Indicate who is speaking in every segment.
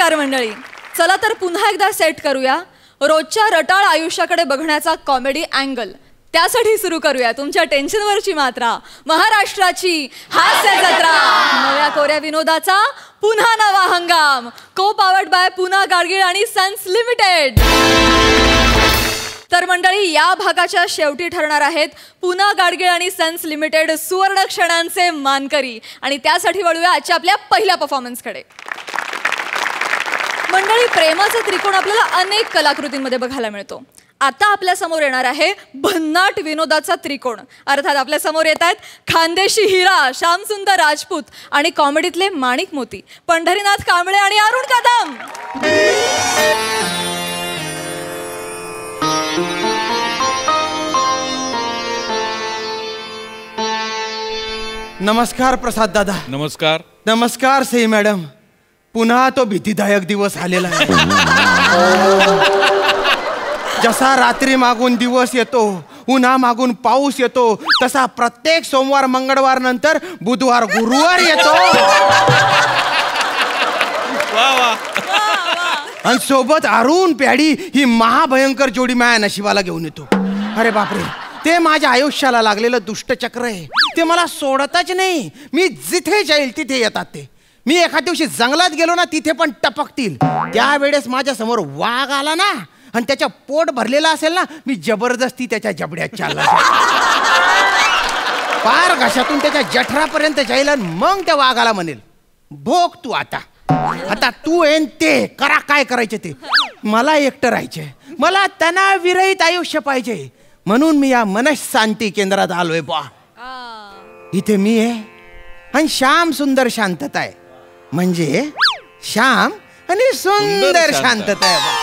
Speaker 1: नमस्कार मंडळी. चला तर पुन्हा एकदा सेट करूया रोजच्या रटाळ आयुष्याकडे बघण्याचा कॉमेडी अँगल. त्यासाठी सुरू करूया तुमच्या टेन्शनवरची मात्रा, महाराष्ट्राची हास्य जत्रा. नव्या कोऱ्या विनोदाचा पुन्हा नवा हंगाम. को पावर्ड बाय पुना गाडगीळ आणि सन्स लिमिटेड. तर मंडळी, या भागाच्या शेवटी ठरणार आहेत पुना गाडगीळ आणि सन्स लिमिटेड सुवर्ण क्षणांचे मानकरी. आणि त्यासाठी वळूया आजच्या आपल्या पहिल्या परफॉर्मन्सकडे. मंडळी, प्रेमाचा त्रिकोण आपल्याला अनेक कलाकृतींमध्ये बघायला मिळतो. आता आपल्या समोर येणार आहे भन्नाट विनोदाचा त्रिकोण. अर्थात आपल्या समोर येत आहेत खानदेशी हिरा श्यामसुंदर राजपूत आणि कॉमेडीतले माणिक मोती पंढरीनाथ कांबळे आणि अरुण कदम.
Speaker 2: नमस्कार प्रसाद दादा.
Speaker 3: नमस्कार.
Speaker 2: नमस्कार सई मॅडम. पुन्हा तो भीतीदायक दिवस आलेला आहे. जसा रात्री मागून दिवस येतो, उन्हा मागून पाऊस येतो, तसा प्रत्येक सोमवार मंगळवार नंतर बुधवार गुरुवार येतो. आणि सोबत अरुण प्याडी ही महाभयंकर जोडी माया नशिबाला घेऊन येतो. अरे बापरे, ते माझ्या आयुष्याला लागलेलं दुष्टचक्र आहे. ते मला सोडतच नाही. मी जिथे जाईल तिथे येतात ते. मी एखाद्या दिवशी जंगलात गेलो ना, तिथे पण टपकतील. त्यावेळेस माझ्या समोर वाघ आला ना आणि त्याच्या पोट भरलेला असेल ना, मी जबरदस्ती त्याच्या जबड्यात चालला पार घशातून त्याच्या जठरापर्यंत जाईल. मग त्या वाघाला म्हणेल, भोग तू आता. आता तू येन ते करा, काय करायचे ते. मला एकटं राहायचे, मला तणावविरहित आयुष्य पाहिजे. म्हणून मी या मनशांती केंद्रात आलोय. बा इथे मी आहे आणि श्याम सुंदर शांतता आहे. म्हणजे श्याम आणि सुंदर शांतता आहे.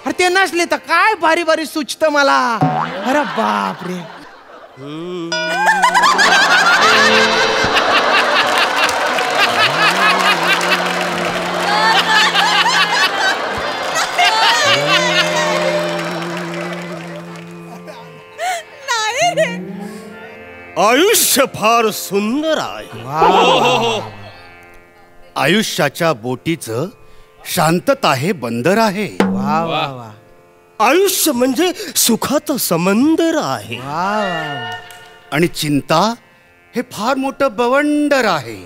Speaker 2: अरे ते नसले तर काय भारी भारी सुचत मला. अरे बाप रे.
Speaker 4: आयुष्य फार सुंदर आहे. आयुष्याच्या बोटीचं शांतता हे बंदर आहे.
Speaker 2: वा वा वा.
Speaker 4: आयुष्य म्हणजे सुखाचं समंदर आहे. आणि चिंता हे फार मोठं बवंडर आहे.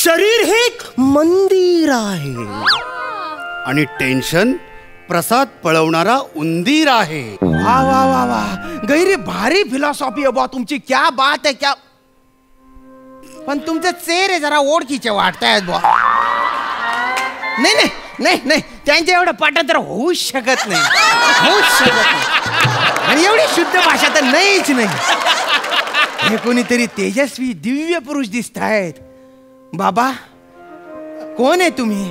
Speaker 4: शरीर हे एक मंदिर आहे. आणि टेन्शन प्रसाद पळवणारा उंदीर आहे.
Speaker 2: वा वा वा वा. गैरी भारी फिलॉसॉफी आहे बा तुमची. क्या बात आहे क्या. पण तुमचे चेहरे जरा ओळखीचे वाटतायत बा. नाही नाही नाही नाही, त्यांच्या एवढं पाठांतर होऊच शकत नाही. होऊच शकत नाही. आणि एवढी शुद्ध भाषा तर नाहीच नाही. हे कोणीतरी तेजस्वी दिव्य पुरुष दिसत आहेत. बाबा, कोण आहे तुम्ही?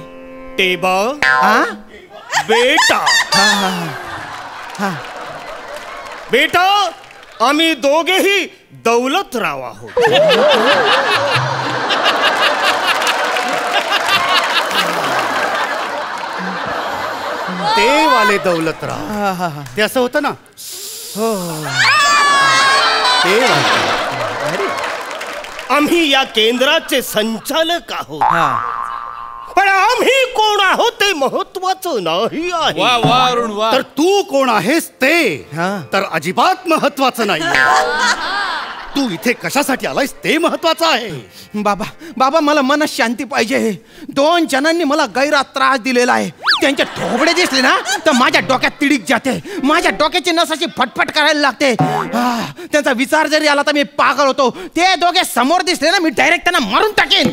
Speaker 4: टेबा.
Speaker 2: हा
Speaker 4: बेटा.
Speaker 2: हा हा हा.
Speaker 4: बेटा, आम्ही दोघेही दौलतराव आहोत. ते वाले दौलतराव. ते असं होतं ना.
Speaker 2: हो.
Speaker 4: ते आम्ही या केंद्राचे संचालक आहोत. पण आम्ही कोण आहोत ते महत्वाचं नाही आहे.
Speaker 3: वा वा अरुण वा.
Speaker 4: तर तू कोण आहेस ते तर अजिबात महत्वाचं नाही. तू इथे कशासाठी आलायस ते महत्वाचं आहे.
Speaker 2: बाबा बाबा, मला मनात शांती पाहिजे. 2 जणांनी मला गैरात त्रास दिलेला आहे. त्यांचे थोबडे दिसले ना तर माझ्या डोक्यात तिडीक जाते. माझ्या डोक्याची नसाची फटफट करायला लागते. त्यांचा विचार जरी आला तर मी पागल होतो. ते दोघे समोर दिसले ना, मी डायरेक्ट त्यांना मारून टाकेन.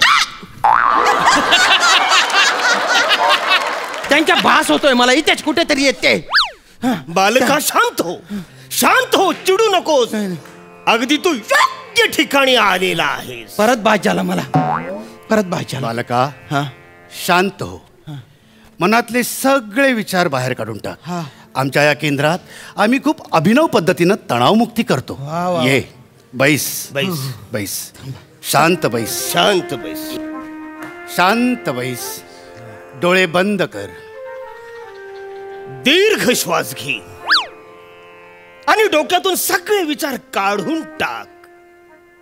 Speaker 2: त्यांच्या भास होतोय मला इथेच कुठेतरी येते.
Speaker 4: बालका, शांत हो, शांत हो, चिडू नकोस. अगदी तू योग्य ठिकाणी आलेला आहेस.
Speaker 2: परत भास झाला मला. परत भास झाला.
Speaker 4: बालका, शांत हो. मनातले सगळे विचार बाहेर काढून टाक. आमच्या या केंद्रात आम्ही खूप अभिनव पद्धतीनं तणावमुक्ती करतो. ये बैस बैस बैस. शांत बैस. शांत बैस. शांत बैस. डोळे बंद कर. दीर्घ श्वास घे आणि डोक्यातून सगळे विचार काढून टाक.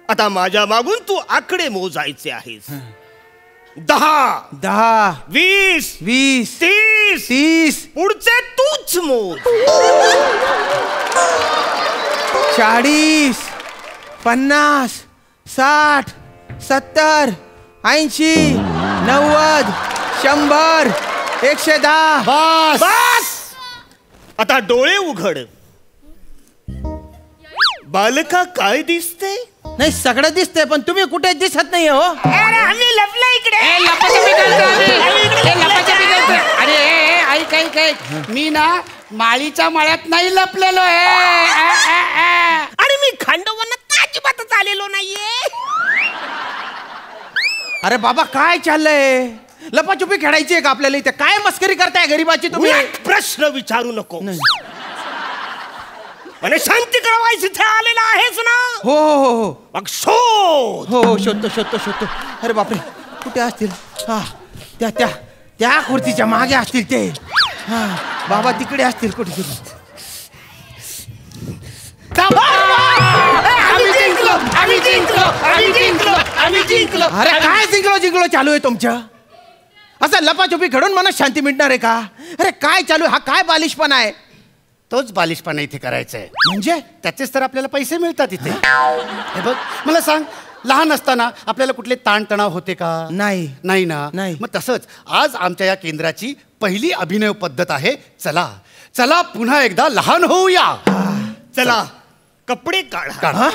Speaker 4: आता माझ्या मागून तू आकडे मोजायचे आहेस.
Speaker 3: 10
Speaker 2: 10
Speaker 3: 20
Speaker 2: 20
Speaker 3: 30
Speaker 2: 30
Speaker 3: पुढचे तूच मोज.
Speaker 2: 40 50 60 70 80 90 100 110.
Speaker 4: बस
Speaker 3: बस. आता डोळे उघड. बालका काय दिसते?
Speaker 2: नाही सगळं दिसतंय पण तुम्ही कुठे दिसत नाही हो.
Speaker 3: अरे आम्ही लपलो इकडे.
Speaker 5: अरे ऐक ऐक ऐक मी ना माळीच्या मळ्यात नाही लपलेलो आहे.
Speaker 3: आणि मी खांडवनात अजिबातच आलेलो नाहीये.
Speaker 2: अरे बाबा काय चाललंय? लपाछुपी खेळायची आहे का आपल्याला इथे? काय मस्करी करताय गरीबाची तुम्ही?
Speaker 3: एक प्रश्न विचारू नको. म्हणे शांती कळवायची इथे आलेला आहेस ना?
Speaker 2: हो हो हो हो
Speaker 3: मग शोध.
Speaker 2: हो हो शोधतो शोधतो शोधतो. अरे बापरे कुठे असतील? हा त्या त्या त्या खुर्चीच्या मागे असतील ते. हा बाबा तिकडे असतील कुठे तरी. अरे काय जिंकलो जिंकलो चालू आहे तुमचं? असं लपाछुपी खेळून मला शांती मिळणार आहे का? अरे काय चालू आहे? हा काय बालिशपणा आहे?
Speaker 4: तोच बालिशपणा इथे करायचा आहे.
Speaker 2: म्हणजे
Speaker 4: त्याचेच तर आपल्याला पैसे मिळतात इथे. हे बघ मला सांग, लहान असताना आपल्याला कुठले ताणतणाव होते का?
Speaker 2: नाही.
Speaker 4: नाही ना.
Speaker 2: नाही.
Speaker 4: मग तसंच आज आमच्या या केंद्राची पहिली अभिनय पद्धत आहे. चला चला पुन्हा एकदा लहान होऊया.
Speaker 3: चला कपडे काढा.
Speaker 2: हा?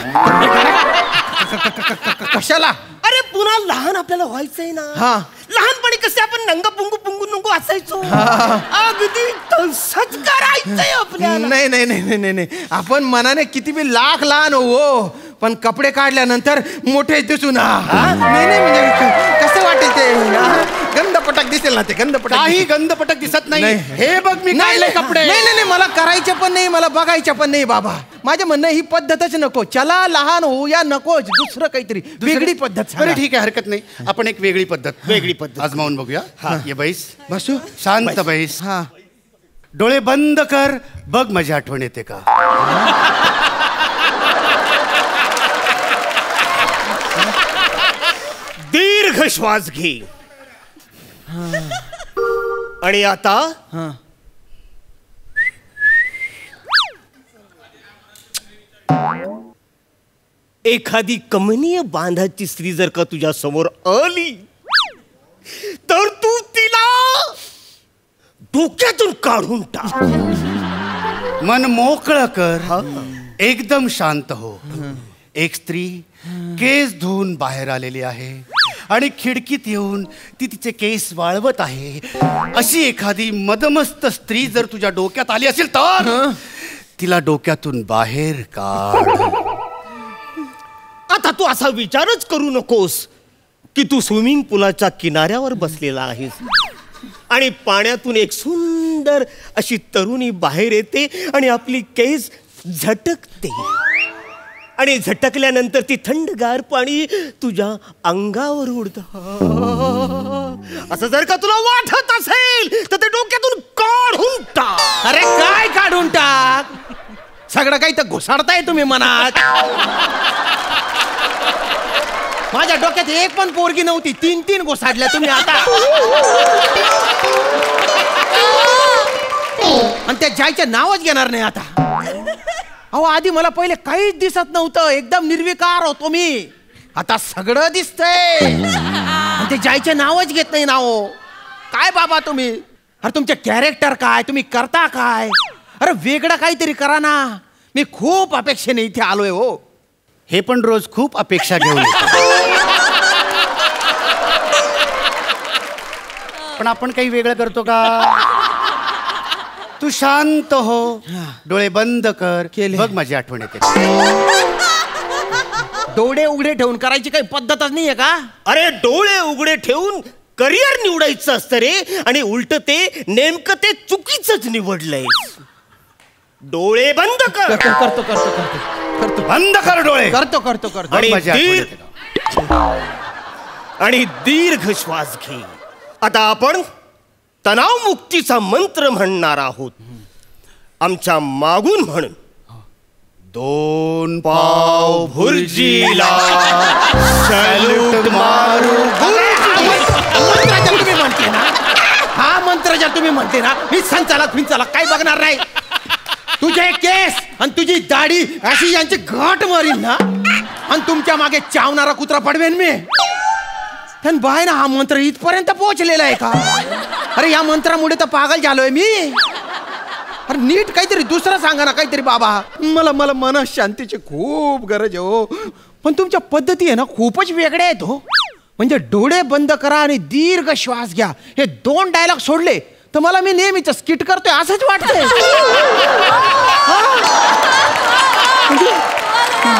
Speaker 2: कशाला?
Speaker 3: अरे पुन्हा लहान आपल्याला व्हायचंय ना.
Speaker 2: हा.
Speaker 3: लहानपणी कसे आपण नंग पुंगू पुंगू नुंगू असायचो, अगदी तसंच करायचंय आपल्याला.
Speaker 2: नाही नाही नाही नाही नाही. आपण मनाने किती बी लाख लहान हो पण कपडे काढल्यानंतर मोठे दिसून. नाही नाही म्हणजे कसं वाटेल ते? गंधपटक दिसेल ना ते. गंधपटक
Speaker 4: काही गंधपटक दिसत नाही.
Speaker 2: नाही.
Speaker 4: हे बघ मी काढले कपडे.
Speaker 2: नाही नाही नाही मला करायचे पण नाही, मला बघायचे पण नाही बाबा. माझं म्हणणं ही पद्धतच नको. चला लहान होऊया नकोच. दुसरं काहीतरी वेगळी पद्धत सांगा.
Speaker 4: बरं ठीक आहे हरकत नाही. आपण एक वेगळी पद्धत आजमावून बघूया. ये बैस.
Speaker 2: बसू
Speaker 4: शांत बैस.
Speaker 2: हा
Speaker 4: डोळे बंद कर. बघ माझी आठवण येते का?
Speaker 3: दीर्घ श्वास घे. आणि आता
Speaker 2: हा
Speaker 3: एखादी कमनीय बांधाची स्त्री जर का तुझ्या समोर आली तर तू तिला डोक्यातून काढून टाक.
Speaker 4: मन मोकळं कर. एकदम शांत हो. एक स्त्री केस धुवून बाहेर आलेली आहे आणि खिडकीत येऊन ती तिचे केस वाळवत आहे. अशी एखादी मदमस्त स्त्री जर तुझ्या डोक्यात आली असेल तर तिला डोक्यातून बाहेर काढ.
Speaker 3: आता तू असा विचारच करू नकोस की तू स्विमिंग पूलाच्या किनाऱ्यावर बसलेला आहेस आणि पाण्यातून एक सुंदर अशी तरुणी बाहेर येते आणि आपली केस झटकते आणि झटकल्यानंतर ती थंडगार पाणी तुझ्या अंगावर उडत. असं जर का तुला वाटत असेल तर ते डोक्यातून काढून टाक.
Speaker 2: अरे काय काढून टाक? सगळं काही तर घुसाडताय तुम्ही मनात. माझ्या डोक्यात एक पण पोरगी नव्हती. 3 घुसाडल्या तुम्ही आता. आणि त्या जायचं नावच घेणार नाही आता. अहो आधी मला पहिले काहीच दिसत नव्हतं. एकदम निर्विकार होतो मी. आता सगळं दिसतंय. आणि ते जायचे नावच घेत नाही नाव. काय बाबा तुम्ही? अरे तुमचे कॅरेक्टर काय? तुम्ही करता काय? अरे वेगळं काहीतरी करा ना. मी खूप अपेक्षेने इथे आलोय हो.
Speaker 4: हे पण रोज खूप अपेक्षा घेऊन येतो. पण आपण काही वेगळं करतो का? तू शांत हो. डोळे बंद कर.
Speaker 2: केले.
Speaker 4: बघ माझी आठवण येते.
Speaker 2: डोळे उघडे ठेवून करायची काही पद्धतच नाहीये का?
Speaker 3: अरे डोळे उघडे ठेवून करिअर निवडायचं असतं रे. आणि उलट ते नेमकं ते चुकीचंच निवडलंय. डोळे बंद कर.
Speaker 2: करतो करतो करतो
Speaker 4: बंद कर डोळे.
Speaker 2: करतो करतो करतो.
Speaker 3: आणि
Speaker 4: माझी आठवण येते का?
Speaker 3: आणि दीर्घ श्वास घे. आता आपण तणाव मुक्तीचा मंत्र म्हणणार आहोत. आमच्या मागून म्हण. 2 पाव भुर्जीला सॅल्यूट मारू.
Speaker 2: मी म्हणते ना, मी संचालक काही बघणार नाही. तुझे केस आणि तुझी दाढी अशी यांची घाट मारीन ना, आणि तुमच्या मागे चावणारा कुत्रा पडवेन मी. पण बाय ना, हा मंत्र इथपर्यंत पोहोचलेला आहे का? अरे या मंत्रामुळे तर पागल झालोय मी. अरे नीट काहीतरी दुसरं सांगा ना, काहीतरी बाबा. मला मला मनशांतीची खूप गरज आहे हो. पण तुमच्या पद्धती आहे ना खूपच वेगळ्या आहेत हो. म्हणजे डोळे बंद करा आणि दीर्घ श्वास घ्या, हे 2 डायलॉग सोडले तर मला मी नेहमीच स्किट करतोय असंच वाटतंय.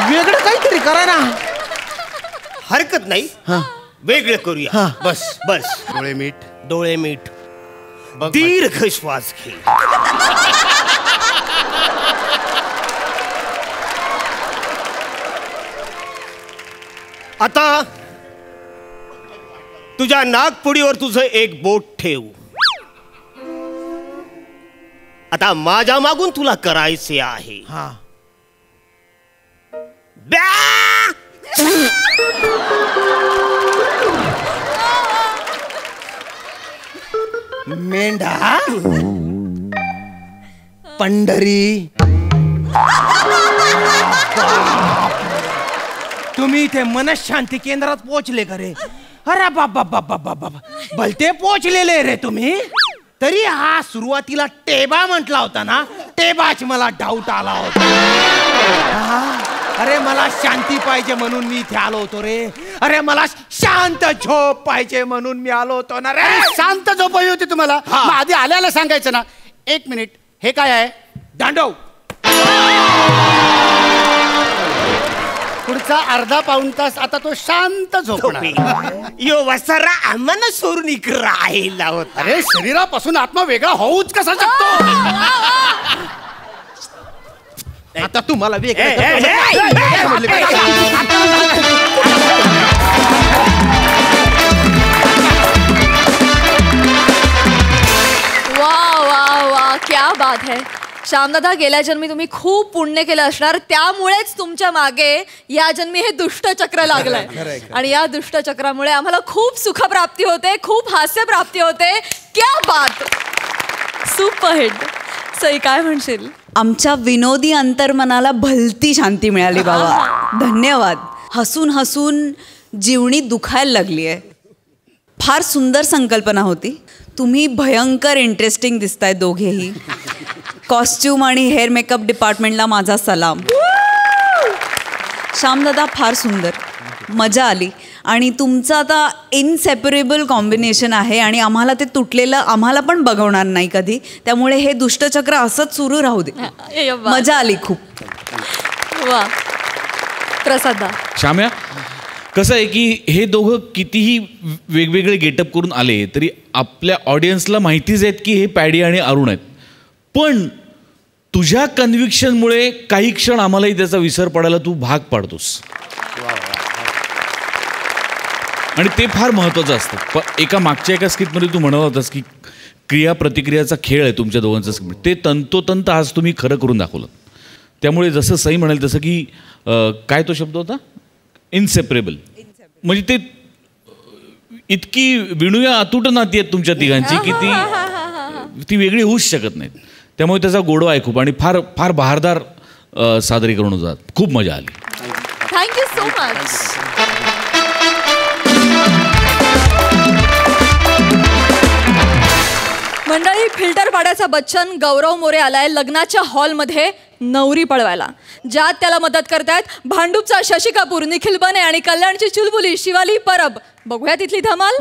Speaker 2: वेगळं काहीतरी करा ना.
Speaker 3: हरकत नाही, वेगळं करूया. बस बस, डोळे मीठ, दीर्घ श्वास घे. आता तुझ्या नागपुडीवर तुझं एक बोट ठेव. आता माझ्या मागून तुला करायचे आहे.
Speaker 2: मेंढा, पंढरी, तुम्ही इथे मनशांती केंद्रात पोहोचले का रे? अरे बाबा भलते पोहोचलेले रे तुम्ही. तरी हा सुरुवातीला टेबा म्हटला होता ना, टेबाच मला डाऊट आला होता. अरे मला शांती पाहिजे म्हणून मी इथे आलो होतो रे. अरे मला शांत झोप पाहिजे म्हणून मी आलो होतो ना रे.
Speaker 5: शांत झोप हवी होती तुम्हाला, मग आधी आल्याला सांगायचं ना. 1 मिनिट, हे काय आहे?
Speaker 2: दांडव.
Speaker 5: पुढचा अर्धा पाऊण तास आता तो शांत झोपणार.
Speaker 3: यो वसरा आम्हाला सोडून इकडे राहिला होता.
Speaker 5: अरे शरीरापासून आत्मा वेगळा होऊच कसा शकतो?
Speaker 2: आता तुम्हाला
Speaker 1: वा क्या बात है. श्यामदादा, गेल्या जन्मी तुम्ही खूप पुण्य केलं असणार, त्यामुळेच तुमच्या मागे या जन्मी हे दुष्टचक्र लागलंय. आणि या दुष्टचक्रामुळे आम्हाला खूप सुखप्राप्ती होते, खूप हास्य प्राप्ती होते. क्या बात, सुपरहिट. सई, काय म्हणशील?
Speaker 6: आमच्या विनोदी अंतर्मनाला भलती शांती मिळाली बाबा, धन्यवाद. हसून हसून जीवनी दुखायला लागली आहे. फार सुंदर संकल्पना होती. तुम्ही भयंकर इंटरेस्टिंग दिसताय दोघेही. कॉस्ट्यूम आणि हेअर मेकअप डिपार्टमेंटला माझा सलाम. श्यामदादा, फार सुंदर, मजा आली. आणि तुमचं आता इनसेपरेबल कॉम्बिनेशन आहे आणि आम्हाला ते तुटलेलं आम्हाला पण बघवणार नाही कधी. त्यामुळे हे दुष्टचक्र असंच सुरू राहू दे. मजा आली खूप.
Speaker 1: वा. प्रसादा.
Speaker 7: श्याम्या, कसं आहे की हे दोघं कितीही वेगवेगळे गेटअप करून आले तरी आपल्या ऑडियन्सला माहितीच आहेत की हे पॅडी आणि अरुण आहेत. पण तुझ्या कन्व्हिक्शनमुळे काही क्षण आम्हालाही त्याचा विसर पडायला तू भाग पाडतोस. आणि ते फार महत्त्वाचं असतं. पण मागच्या स्किटमध्ये तू म्हणत होतास की क्रिया प्रतिक्रियाचा खेळ आहे तुमच्या दोघांचा स्किट. ते तंतोतंत आज तुम्ही खरं करून दाखवलं. त्यामुळे जसं सई म्हणाल तसं की काय तो शब्द होता, इनसेपरेबल. म्हणजे ते इतकी विणूया अतूट नाती आहेत तुमच्या तिघांची की ती वेगळी होऊच शकत नाहीत. त्यामुळे त्याचा गोडवा आहे खूप आणि फार फार बहारदार सादरीकरण होतात. खूप मजा आली.
Speaker 1: Thank you so much. मंडळी, फिल्टर पाड्याचा बच्चन गौरव मोरे आलाय लग्नाच्या हॉलमध्ये नवरी पळवायला. ज्यात त्याला मदत करतायत भांडूपचा शशी कपूर, निखिल बने आणि कल्याणची चुलबुली शिवाली परब. बघूया तिथली धमाल.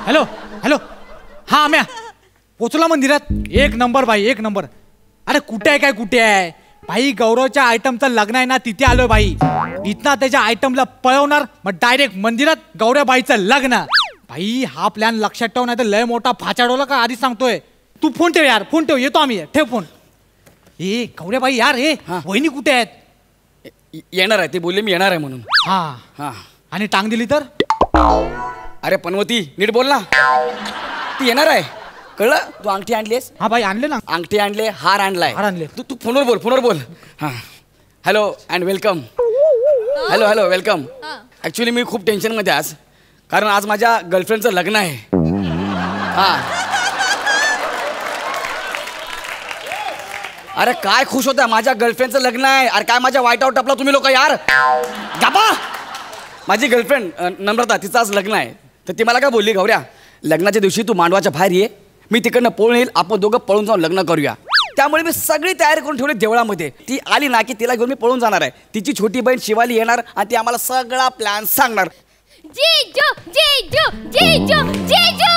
Speaker 8: हॅलो हॅलो, हा आम्या पोचला मंदिरात. 1 नंबर भाई, 1 नंबर. अरे कुठे आहे, काय कुठे आहे भाई? गौरवच्या आयटमचं लग्न आहे ना, तिथे आलोय भाई. इथना त्याच्या आयटमला पळवणार, मग डायरेक्ट मंदिरात गौऱ्याबाईचं लग्न. भाई हा प्लॅन लक्षात ठेव, नाही तर लय मोठा फाचाडवला का, आधीच सांगतोय. तू फोन ठेव यार, फोन ठेव, येतो आम्ही. ठेव फोन. ए गौऱ्याबाई यार, हे वहिनी कुठे आहेत?
Speaker 9: येणार आहे, ते बोलले मी येणार आहे म्हणून.
Speaker 8: हा
Speaker 9: हा.
Speaker 8: आणि टांग दिली तर?
Speaker 9: अरे पनवती, नीट बोल ना. ती येणार आहे, कळलं? तू अंगठी आणलीस?
Speaker 8: हा भाई आणले ना.
Speaker 9: अंगठी आणले, हार आणलाय.
Speaker 8: हार आणले.
Speaker 9: तू फोनवर बोल, फोनवर बोल. हां. Hello and welcome. Hello hello welcome. Actually मी खूप टेन्शनमध्ये आज, कारण आज माझ्या गर्लफ्रेंडचं लग्न आहे. हा. अरे काय खुश होता, माझ्या गर्लफ्रेंडचं लग्न आहे. अरे काय माझ्या वाईट आउट टापला तुम्ही लोक यार. गाबा. माझी गर्लफ्रेंड नम्रता, तिचं आज लग्न आहे. तर ती मला काय बोलली, गौऱ्या लग्नाच्या दिवशी तू मांडवाच्या बाहेर ये, मी तिकडनं पळून येईल, आपण दोघं पळून जाऊन लग्न करूया. त्यामुळे मी सगळी तयारी करून ठेवली देवळामध्ये. ती आली ना की तिला घेऊन मी पळून जाणार आहे. तिची छोटी बहीण शिवाली येणार आणि ती आम्हाला सगळा प्लॅन सांगणार.
Speaker 10: जीजू जीजू जीजू जीजू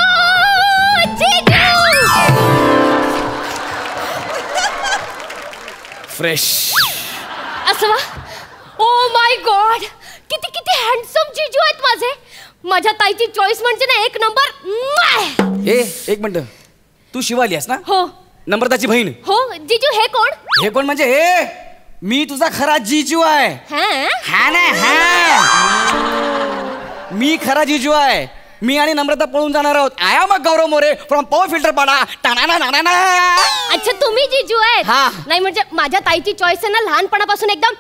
Speaker 10: जीजू.
Speaker 9: फ्रेश.
Speaker 10: असं वा. ओ माय गॉड, किती किती हँडसम जीजू आहेत माझे. माझ्या ताईची चॉईस म्हणजे ना एक नंबर.
Speaker 9: एक मिनिट, तू शिवाली आहेस ना?
Speaker 10: हो.
Speaker 9: नम्रताची बहीण?
Speaker 10: हो. जीजू हे कोण?
Speaker 9: हे कोण म्हणजे हे मी तुझा खरा जीजू आहे. हा ना, हा मी खरा जीजू आहे. मी आणि नम्रता पळून जाणार आहोत. I am Gaurav More from power filter Pada.
Speaker 10: अच्छा तुम्ही जीजू आहेत?
Speaker 9: हा.
Speaker 10: नाही म्हणजे माझ्या ताईची चॉईस आहे ना लहानपणापासून एकदम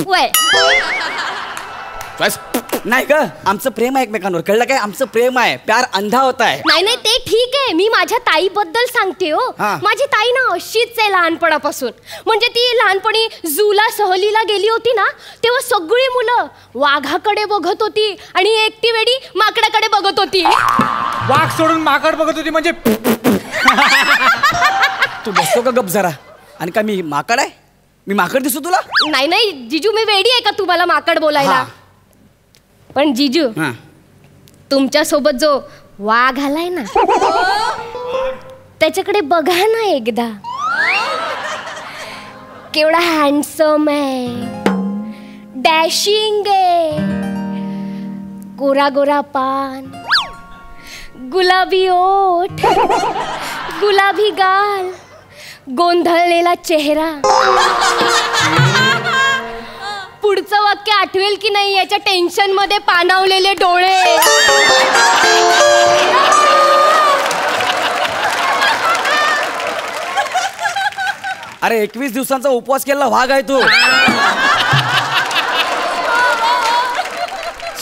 Speaker 10: वय.
Speaker 9: नाही ग, आमचं प्रेम आहे एकमेकांवर, कळलं काय? आमचं प्रेम आहे, प्यार अंधा होता है.
Speaker 10: नाही नाही ते ठीक आहे, मी माझ्या ताईबद्दल सांगते हो. माझी ताई ना अशीच आहे लहानपणापासून. म्हणजे ती लहानपणी झूला सहलीला गेली होती ना, तेव्हा सगळी मुलं वाघाकडे बघत होती आणि एकटी वेडी माकडाकडे बघत होती.
Speaker 8: वाघ सोडून माकड बघत होती म्हणजे.
Speaker 9: तू बसतो का गप जरा? आणि का मी माकड आहे? मी माकड दिसतो तुला?
Speaker 10: नाही नाही जीजू, मी वेडी आहे का तुम्हाला माकड बोलायला? पण जीजू, तुमच्या सोबत जो वाघ आलाय ना, त्याच्याकडे बघा ना एकदा. केवढा हँडसम आहे, डॅशिंग आहे, गोरा गोरा पान, गुलाबी ओठ, गुलाबी गाल, गोंधळलेला चेहरा. पुढचं वाक्य आठवेल की नाही याच्या टेन्शन मध्ये पाणावलेले डोळे.
Speaker 9: अरे 21 दिवसांचा उपवास केलेला वाघ आहे तू.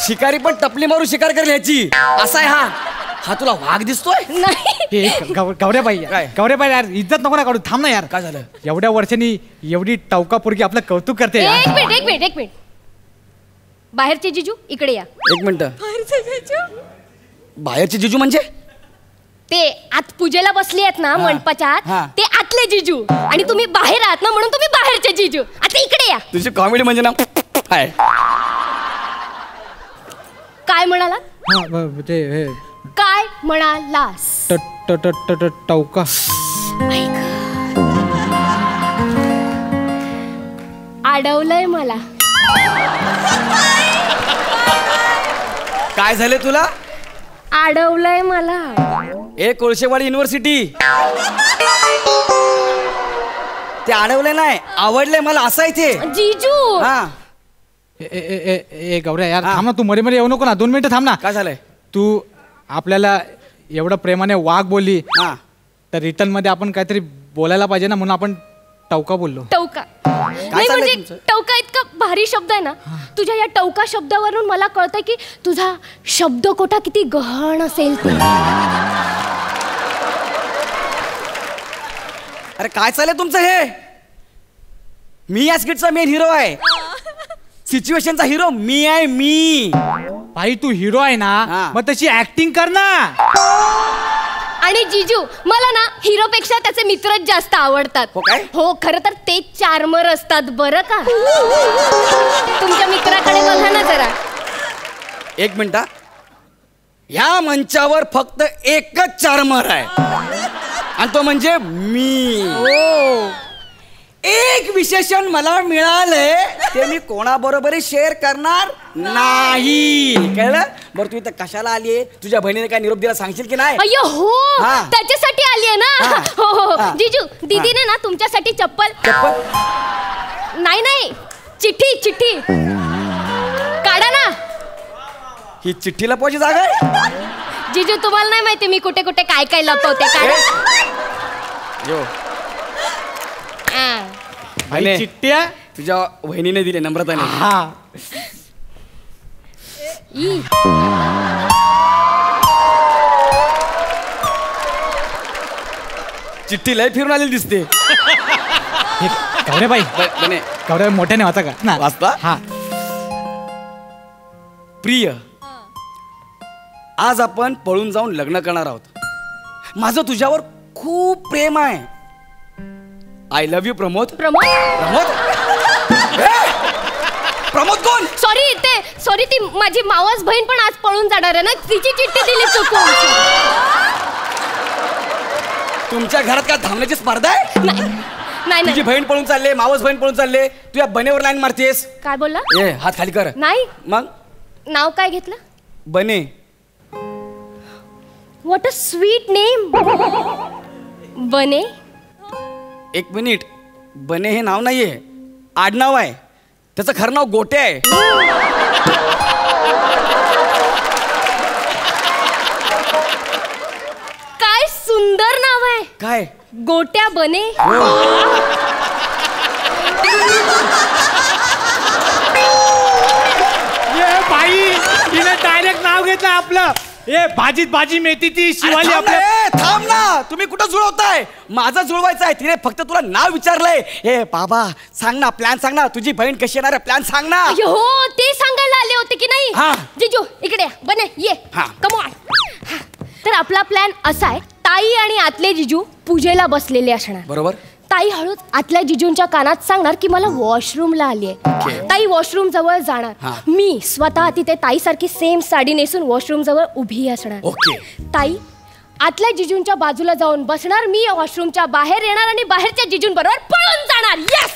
Speaker 9: शिकारी पण टपली मारून शिकार करेल ह्याची. असा आहे हा. हा तुला वाघ दिसतोय?
Speaker 10: नाही.
Speaker 8: गौऱ्याबाई, गौऱ्याबाई यार इज्जत नको ना काढू. थांब ना यार.
Speaker 9: काय झालं?
Speaker 8: एवढ्या वर्षांनी एवढी टवका पोरगी आपलं कौतुक करते.
Speaker 10: एक मिनिट. बाहेरचे जीजू इकडे या.
Speaker 9: एक मिनिट. बाहेरचे जीजू म्हणजे?
Speaker 10: ते आत पूजेला बसली आहेत ना मंडपाच्या आत, ते आतले जीजू. आणि तुम्ही बाहेर आहात ना, म्हणून तुम्ही बाहेरचे जीजू. आता इकडे या.
Speaker 9: तुझी कॉमेडी म्हणजे ना काय?
Speaker 10: काय म्हणाला? काय म्हणालास?
Speaker 8: टवका.
Speaker 10: अडवलंय मला.
Speaker 9: काय झाले तुला?
Speaker 10: अडवलंय मला.
Speaker 9: कोळशेवाडी युनिव्हर्सिटी. ते अडवलंय नाही, आवडलंय मला. असं आहे ते
Speaker 10: जीजू.
Speaker 8: ए गौऱ्या यार थांब ना, तू मध्ये मध्ये येऊ नको ना. 2 मिनिटं थांब ना.
Speaker 9: काय झालंय?
Speaker 8: तू आपल्याला एवढं प्रेमाने वाघ बोलली, तर रिटर्न मध्ये आपण काहीतरी बोलायला पाहिजे ना, म्हणून आपण टवका बोललो.
Speaker 10: टवका नाही म्हणजे टवका इतका भारी शब्द आहे ना. तुझ्या या टवका शब्दावरून मला कळतंय की तुझा शब्दकोटा किती गहन असेल.
Speaker 9: अरे काय चाललंय तुमचं हे? मी या स्किटचा मेन हिरो आहे. सिच्युएशनचा हिरो मी आहे. मी
Speaker 8: भाई तू हिरो आहे ना, मग तशी ऍक्टिंग कर ना.
Speaker 10: आणि जीजू, मला ना हिरोपेक्षा त्याचे मित्रच जास्त आवडतात. हो, खरं तर ते चार्मर असतात बरं का. तुमच्या मित्राकडे बघा ना जरा.
Speaker 9: एक मिनिट. ह्या मंचावर फक्त एकच चार्मर आहे, आणि तो म्हणजे मी. एक विशेषण मला मिळालंय, ते मी कोणाबरोबरही शेअर करणार नाही. कळलं? बरं तू इथं कशाला आलीये? तुझ्या बहिणीने काय निरोप दिला सांगशील की नाही?
Speaker 10: अय्यो हो, त्याच्यासाठी आलीये ना. हो जीजू, दीदीने ना तुमच्यासाठी चप्पल. नाही चिठ्ठी काढा ना.
Speaker 9: ही चिठ्ठी लपवायची जागा आहे?
Speaker 10: जीजू तुम्हाला नाही माहिती मी कुठे कुठे काय काय लपवते.
Speaker 9: काढा. चिठ्ठ्या तुझ्या बहिणीने दिली, नम्रताने.
Speaker 10: ई.
Speaker 9: चिठ्ठी लय फिरून आलेली दिसते.
Speaker 8: गौऱ्याबाई
Speaker 9: बने
Speaker 8: गौऱ्या मोठ्याने वाचा का ना
Speaker 9: वाचता.
Speaker 8: हा.
Speaker 9: प्रिय, आज आपण पळून जाऊन लग्न करणार आहोत. माझं तुझ्यावर खूप प्रेम आहे. I love you Pramod.
Speaker 10: Pramod.
Speaker 9: Pramod कोण?
Speaker 10: सॉरी ती माझी मावस बहीण पण आज पळून जाणार आहे ना, तिची चिठ्ठी दिली चुकून.
Speaker 9: तुमच्या घरात काय धावण्याची स्पर्धा आहे?
Speaker 10: नाही
Speaker 9: तुझी बहीण पळून चालले, मावस बहीण पळून चालले, तू या बनेवर लाईन मारतेस.
Speaker 10: काय बोलला?
Speaker 9: ए हात खाली कर.
Speaker 10: नाही.
Speaker 9: मग
Speaker 10: नाव काय घेतलं?
Speaker 9: बने.
Speaker 10: What a sweet name. बने.
Speaker 9: एक मिनिट, बने हे नाव नाहीये, आडनाव आहे. त्याचं खरं नाव गोटे आहे.
Speaker 10: काय सुंदर नाव आहे.
Speaker 9: काय?
Speaker 10: गोट्या बने.
Speaker 8: ये बाई तिने डायरेक्ट नाव घेतलं आपलं. ए भाजीत भाजी मेथी ती शिवाली आपल्या.
Speaker 9: थांब ना, तुम्ही कुठं जुळवताय? माझं जुळवायचं आहे. तिने फक्त तुला नाव विचारलंय. हे बाबा सांग ना, प्लॅन सांग ना. तुझी बहीण कशी येणार आहे, प्लॅन सांग ना.
Speaker 10: हो ते सांगायला आले होते की नाही.
Speaker 9: हा.
Speaker 10: जिजू इकडे या. बने ये.
Speaker 9: हा.
Speaker 10: Come on. तर आपला प्लॅन असा आहे, ताई आणि आतले जिजू पूजेला बसलेले असणार.
Speaker 9: बरोबर.
Speaker 10: ताई हळूच आतल्या जिजूंच्या कानात सांगणार की मला वॉशरूमला आली आहे. ताई वॉशरूम जवळ जाणार. मी स्वतः तिथे ताईसारखी सेम साडी नेसून वॉशरूम जवळ उभी असणार.
Speaker 9: ओके.
Speaker 10: ताई आतल्या जिजूंच्या बाजूला जाऊन बसणार. मी वॉशरूमच्या बाहेर येणार आणि बाहेरच्या जिजूंबरोबर पळून जाणार. येस.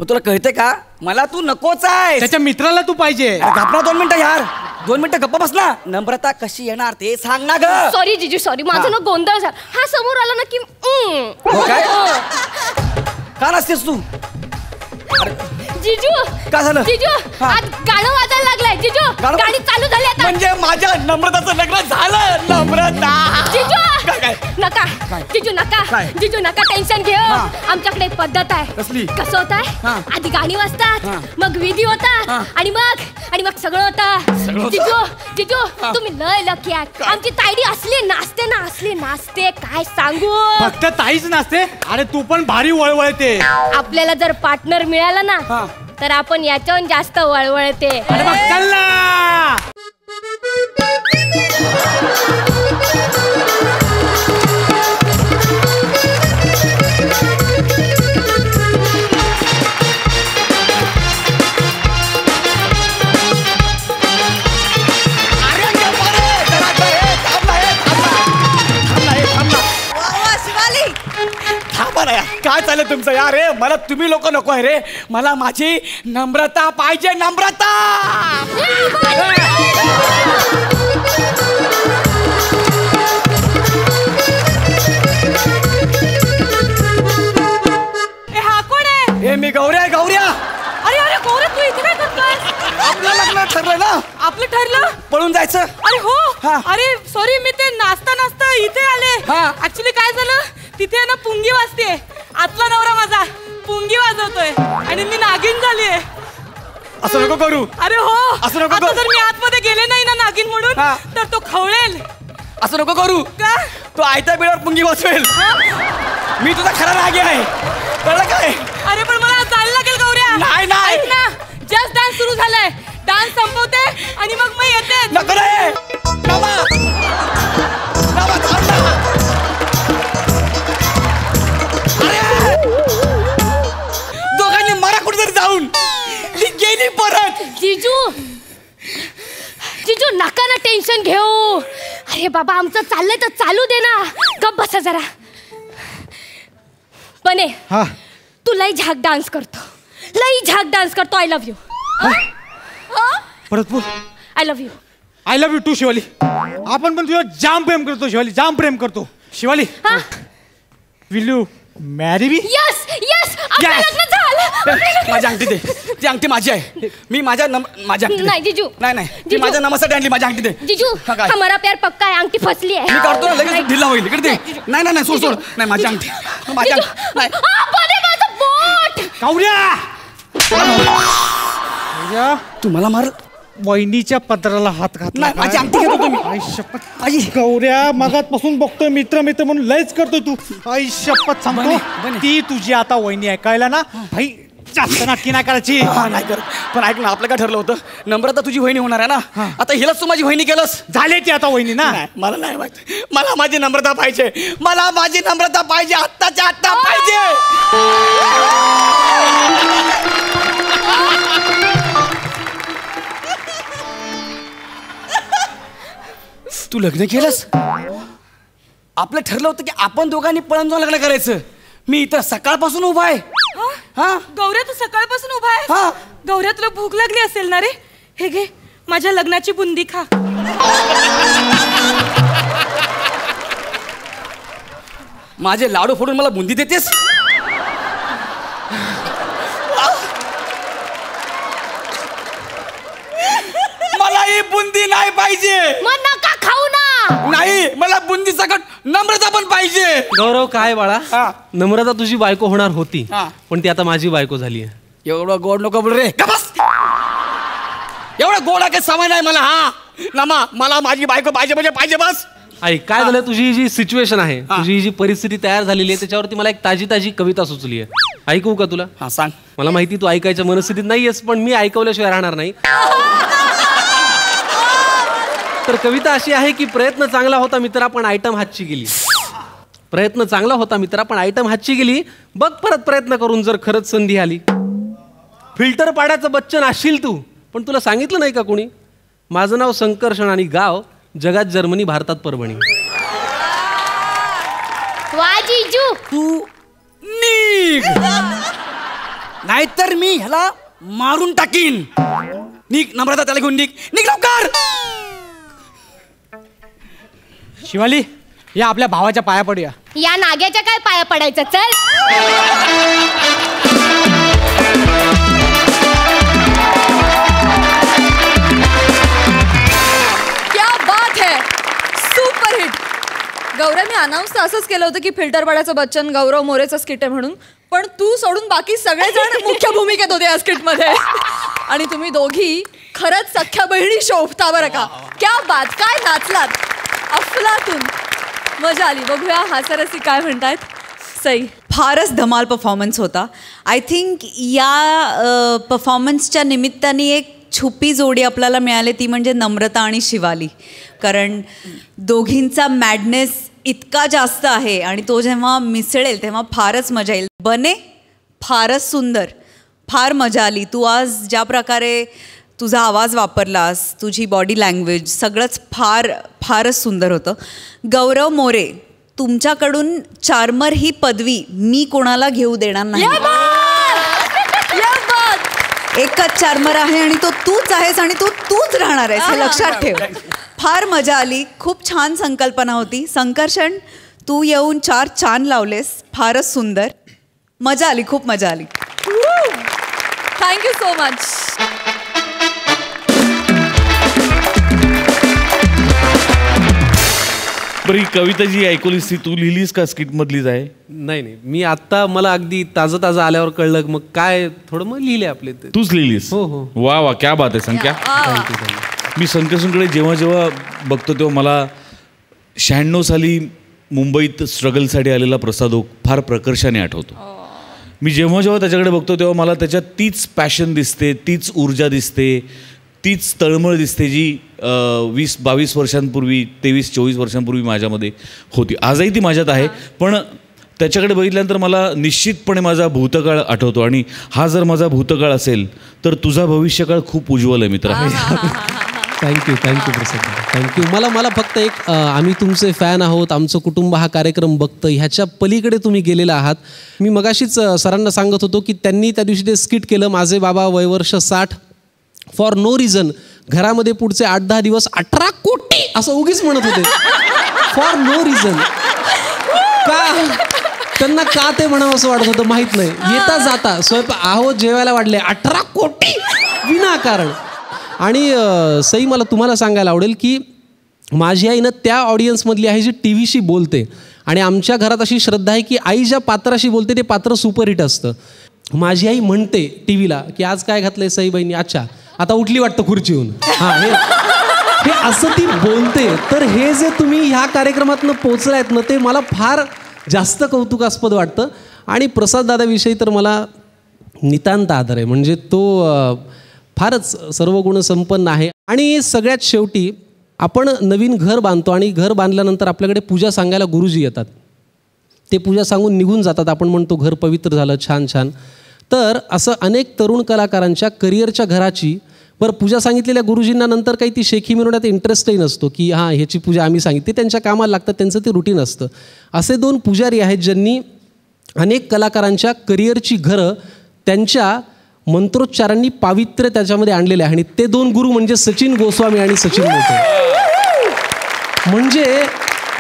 Speaker 9: तुला कळते का, मला तू नकोच आहे.
Speaker 8: त्याच्या मित्राला तू पाहिजे.
Speaker 9: गप्पा 2 मिनिटं यार, 2 मिनिटं गप्पा बस ना. नम्रता कशी येणार ते सांग ना ग.
Speaker 10: सॉरी जिजू सॉरी, माझं ना गोंधळ झाला. हा समोर आला ना की
Speaker 9: हो काय? का नसतेस तू?
Speaker 10: जिजू
Speaker 9: काय झालं?
Speaker 10: जिजू आज गाणं वाजायला लागलंय. जिजू गाणी चालू झाली आता.
Speaker 9: म्हणजे माझ्या नम्रताचं लग्न झालं. नम्रता
Speaker 10: जिजू
Speaker 9: काय?
Speaker 10: नका जिजू नका.
Speaker 9: काय?
Speaker 10: जिजू नका टेन्शन घेऊ. आमच्याकडे एक पद्धत आहे.
Speaker 9: कसली?
Speaker 10: कसं होत आहे, आधी गाणी वाजतात, मग विधी होतात आणि मग सगळं होतं. जिजू तुम्ही लय लकी आहात. आमची ताईडी असली नाचते काय सांगू.
Speaker 8: फक्त ताईच नसते. अरे तू पण भारी वळवळते.
Speaker 10: आपल्याला जर पार्टनर मिळाला ना तर आपण याच्याहून जास्त वळवळते.
Speaker 8: अरे मग चल ना.
Speaker 9: काय चाललं तुमचं यार? रे मला तुम्ही लोक नको आहे रे. मला माझी नम्रता पाहिजे. नम्रता
Speaker 6: हा कोण आहे?
Speaker 9: हे मी गौऱ्या.
Speaker 6: अरे गौऱ्या तू इथे काय करतोय?
Speaker 9: आपलं लग्न ठरलं ना.
Speaker 6: आपलं ठरलं?
Speaker 9: पळून जायचं.
Speaker 6: अरे हो. अरे सॉरी, मी ते नाचता इथे आले. ऍक्च्युली काय झालं, तिथे ना पुंगी वाजते. आतला नवरा माझा पुंगी वाजवतोय आणि मी नागिन झालीये.
Speaker 9: असं नको करू.
Speaker 6: अरे हो.
Speaker 9: असं नको
Speaker 6: आता
Speaker 9: करू.
Speaker 6: जर मी आतमध्ये गेले नाही ना नागिन म्हणून तर तो खवळेल.
Speaker 9: असं नको करू.
Speaker 6: का?
Speaker 9: तो आयत्या बिळावर पुंगी वाजवेल. मी तुझा खरा रागी आहे, कळलं काय?
Speaker 6: अरे पण मला जायला लागेल गौऱ्या.
Speaker 9: नाही
Speaker 6: ऐक ना, जस्ट डान्स सुरू झालाय. डान्स संपवते आणि मग मी येते.
Speaker 9: नको रे. दोघांनी मारा कुठेतरी जाऊन. गेली परत.
Speaker 10: जिजू नका ना टेन्शन घेऊ. अरे बाबा आमचं चाललंय तर चालू दे ना. गप बसा जरा. बने तू लई झाक डान्स करतो. I love you.
Speaker 8: परत बोल.
Speaker 10: I love you.
Speaker 8: I love you too Shivali. आपण पण तुझ्या जाम प्रेम करतो शिवाली, जाम प्रेम करतो. Shivali will you marry me?
Speaker 10: Yes आपलं लग्न झालं.
Speaker 9: माझी अंगठी दे. ती अंगठी माझी आहे. मी माझी अंगठी
Speaker 10: नाही जिजू.
Speaker 9: नाही ती माझ्या नमस्कार आणली. माझी अंगठी दे.
Speaker 10: जिजू हमारा प्यार पक्का है. अंगठी फसली है.
Speaker 9: मी काढतो ना लगेच ढिला होईल. इकडे दे. नाही सोड. नाही माझी अंगठी.
Speaker 10: माझं बोट.
Speaker 8: गौऱ्या गौऱ्या
Speaker 9: तू मला मार.
Speaker 8: वहिनीच्या पत्राला हात घातला.
Speaker 9: नाही, माझी अंगठी घेतो तुम्ही.
Speaker 8: आई शपथ. गौऱ्या मगातपासून बघतोय मित्र मित्र म्हणून लयच करतोय तू. आई शपथ सांगतो ती तुझी आता वहिनी आहे, कळलं ना भाई. जास्त नाटकी नाही करायची.
Speaker 9: नाही करत. पण ऐक ना, आपलं काय ठरलं होतं, नम्रता तुझी वहिनी होणार आहे ना, आता हिलाच तू माझी वहिनी केलंस.
Speaker 8: झाले ती आता वहिनी ना.
Speaker 9: मला नाही माहिती. मला माझी नम्रता पाहिजे. मला माझी नम्रता पाहिजे. आत्ताच्या आत्ता पाहिजे. तू लग्न केलंस? आपलं ठरलं होतं की आपण दोघांनी पळून जाऊन लग्न करायचं. मी इथं सकाळपासून उभा आहे.
Speaker 11: गौऱ्या तू सकाळपासून उभा आहे. गौऱ्या तुला भूक लागली असेल ना रे. हे घे माझ्या लग्नाची बुंदी खा.
Speaker 9: माझे लाडू फोडून मला बुंदी देतेस? मला ही बुंदी नाही पाहिजे.
Speaker 10: मग नका खाऊ ना.
Speaker 9: नाही, मला बुंदी सकट नम्रता पण पाहिजे.
Speaker 12: गौरव काय बाळा, नम्रता तुझी बायको होणार होती, पण ती आता माझी बायको झाली आहे.
Speaker 9: एवढं गोड नको बोल रे. एवढं गोड काही समय नाही मला. नमा, मला माझी बायको पाहिजे म्हणजे पाहिजे बस.
Speaker 12: ऐक काय झालं, तुझी ही जी सिच्युएशन आहे, तुझी ही जी परिस्थिती तयार झालेली आहे, त्याच्यावरती मला एक ताजी ताजी कविता सुचली आहे. ऐकू का तुला?
Speaker 9: हा सांग.
Speaker 12: मला माहिती तू ऐकायच्या मनस्थितीत नाहीयेस, पण मी ऐकवल्याशिवाय राहणार नाही. तर कविता अशी आहे की प्रयत्न चांगला होता मित्रा पण आयटम हातची गेली. प्रयत्न चांगला होता मित्रा पण आयटम हातची गेली. बघ परत प्रयत्न करून जर खरंच संधी आली. फिल्टर पाड्याचं बच्चन असशील तू, पण तुला सांगितलं नाही का कोणी? माझं नाव संकर्षण आणि गाव जगात जर्मनी, भारतात परभणी.
Speaker 10: वाजीजू
Speaker 9: तू निघ, नाहीतर मी ह्याला मारून टाकीन. निघ नम्रता, त्याला घेऊन निघ. निघ लवकर.
Speaker 8: शिवाली, या आपल्या भावाच्या पाया पडूया.
Speaker 10: या नाग्याच्या काय पाया पडायचं. चल.
Speaker 1: क्या बात है, सुपर हिट. गौरव, मी अनाउन्स तर असंच केलं होतं की फिल्टर पाड्याचं बच्चन गौरव मोरेचं स्किट आहे म्हणून, पण तू सोडून बाकी सगळेजण मुख्य भूमिकेत होते या स्किटमध्ये. आणि तुम्ही दोघी खरंच सख्या बहिणी शोभता बरं का. क्या बात, काय नाचलात, अफलातून, मजा आली. बघूया हास्यरसिक काय म्हणतायत. सई,
Speaker 6: फारच धमाल परफॉर्मन्स होता. आय थिंक या परफॉर्मन्सच्या निमित्ताने एक छुपी जोडी आपल्याला मिळाली, ती म्हणजे नम्रता आणि शिवाली. कारण दोघींचा मॅडनेस इतका जास्त आहे आणि तो जेव्हा मिसळेल तेव्हा फारच मजा येईल. बने, फारच सुंदर, फार मजा आली. तू आज ज्या प्रकारे तुझा आवाज वापरलास, तुझी बॉडी लँग्वेज, सगळंच फारच सुंदर होतं. गौरव मोरे, तुमच्याकडून चार्मर ही पदवी मी कोणाला घेऊ देणार नाही. एकच चार्मर आहे आणि तो तूच आहेस आणि तो तूच राहणार आहेस, हे लक्षात ठेव. फार मजा आली, खूप छान संकल्पना होती. संकर्षण, तू येऊन 4 चान लावलेस, फारच सुंदर, मजा आली, खूप मजा आली.
Speaker 1: Thank you so much.
Speaker 7: बरी कविता जी ऐकवलीस ती तू लिहिलीस का स्किट मधलीच आहे?
Speaker 12: नाही नाही, मी आता मला अगदी ताजं आल्यावर कळलं, मग काय थोडं मग लिहिले आपले.
Speaker 7: तूच लिहिलीस?
Speaker 12: हो हो.
Speaker 7: वा वा, क्या बात आहे. संख्या, मी संकर्षणकडे जेव्हा जेव्हा बघतो तेव्हा मला 96 साली मुंबईत स्ट्रगलसाठी आलेला प्रसाद ओक फार प्रकर्षाने आठवतो. मी जेव्हा जेव्हा त्याच्याकडे बघतो तेव्हा मला त्याच्यात तीच पॅशन दिसते, तीच ऊर्जा दिसते, तीच तळमळ दिसते जी 20-22 वर्षांपूर्वी, 23-24 वर्षांपूर्वी माझ्यामध्ये होती. आजही ती माझ्यात आहे, पण त्याच्याकडे बघितल्यानंतर मला निश्चितपणे माझा भूतकाळ आठवतो. आणि हा जर माझा भूतकाळ असेल तर तुझा भविष्यकाळ खूप उज्ज्वल आहे मित्र.
Speaker 12: थँक्यू प्रसाद, थँक्यू. मला फक्त एक, आम्ही तुमचे फॅन आहोत, आमचं कुटुंब हा कार्यक्रम बघतं, ह्याच्या पलीकडे तुम्ही गेलेला आहात. मी मगाशीच सरांना सांगत होतो की त्यांनी त्या दिवशी ते स्किट केलं, माझे बाबा वयवर्ष 60, फॉर नो रिझन घरामध्ये पुढचे 8-10 दिवस 18 कोटी असं उगीच म्हणत होते. For no reason. का त्यांना का ते म्हणावं असं वाटत होतं माहीत नाही. येता जाता स्वयंपाक आहो जेवायला वाढले 18 कोटी विनाकारण. आणि सई, मला तुम्हाला सांगायला आवडेल की माझी आई ना त्या ऑडियन्समधली आहे जी टी व्हीशी बोलते. आणि आमच्या घरात अशी श्रद्धा आहे की आई ज्या पात्राशी बोलते ते पात्र सुपरहिट असतं. माझी आई म्हणते टी व्हीला की आज काय घातलंय सईबाईंनी, अच्छा आता उठली वाटतं खुर्चीहून. हां हे असं ती बोलते. तर हे जे तुम्ही ह्या कार्यक्रमातनं पोचलायत ना, ते मला फार जास्त कौतुकास्पद वाटतं. आणि प्रसाद दादाविषयी तर मला नितांत आदर आहे. म्हणजे तो फारच सर्व गुणसंपन्न आहे. आणि सगळ्यात शेवटी आपण नवीन घर बांधतो आणि घर बांधल्यानंतर आपल्याकडे पूजा सांगायला गुरुजी येतात. ते पूजा सांगून निघून जातात. आपण म्हणतो घर पवित्र झालं, छान छान. तर असं अनेक तरुण कलाकारांच्या करिअरच्या घराची बरं पूजा सांगितलेल्या गुरुजींना नंतर काही ती शेखी मिळवण्यात इंटरेस्टही नसतो की हां ह्याची पूजा आम्ही सांगितली. त्यांच्या कामाला लागतात, त्यांचं ते रुटीन असतं. असे 2 पुजारी आहेत ज्यांनी अनेक कलाकारांच्या करिअरची घरं त्यांच्या मंत्रोच्चारांनी पावित्र्य त्याच्यामध्ये आणलेले आहे. आणि ते 2 गुरु म्हणजे सचिन गोस्वामी आणि सचिन मोटे. म्हणजे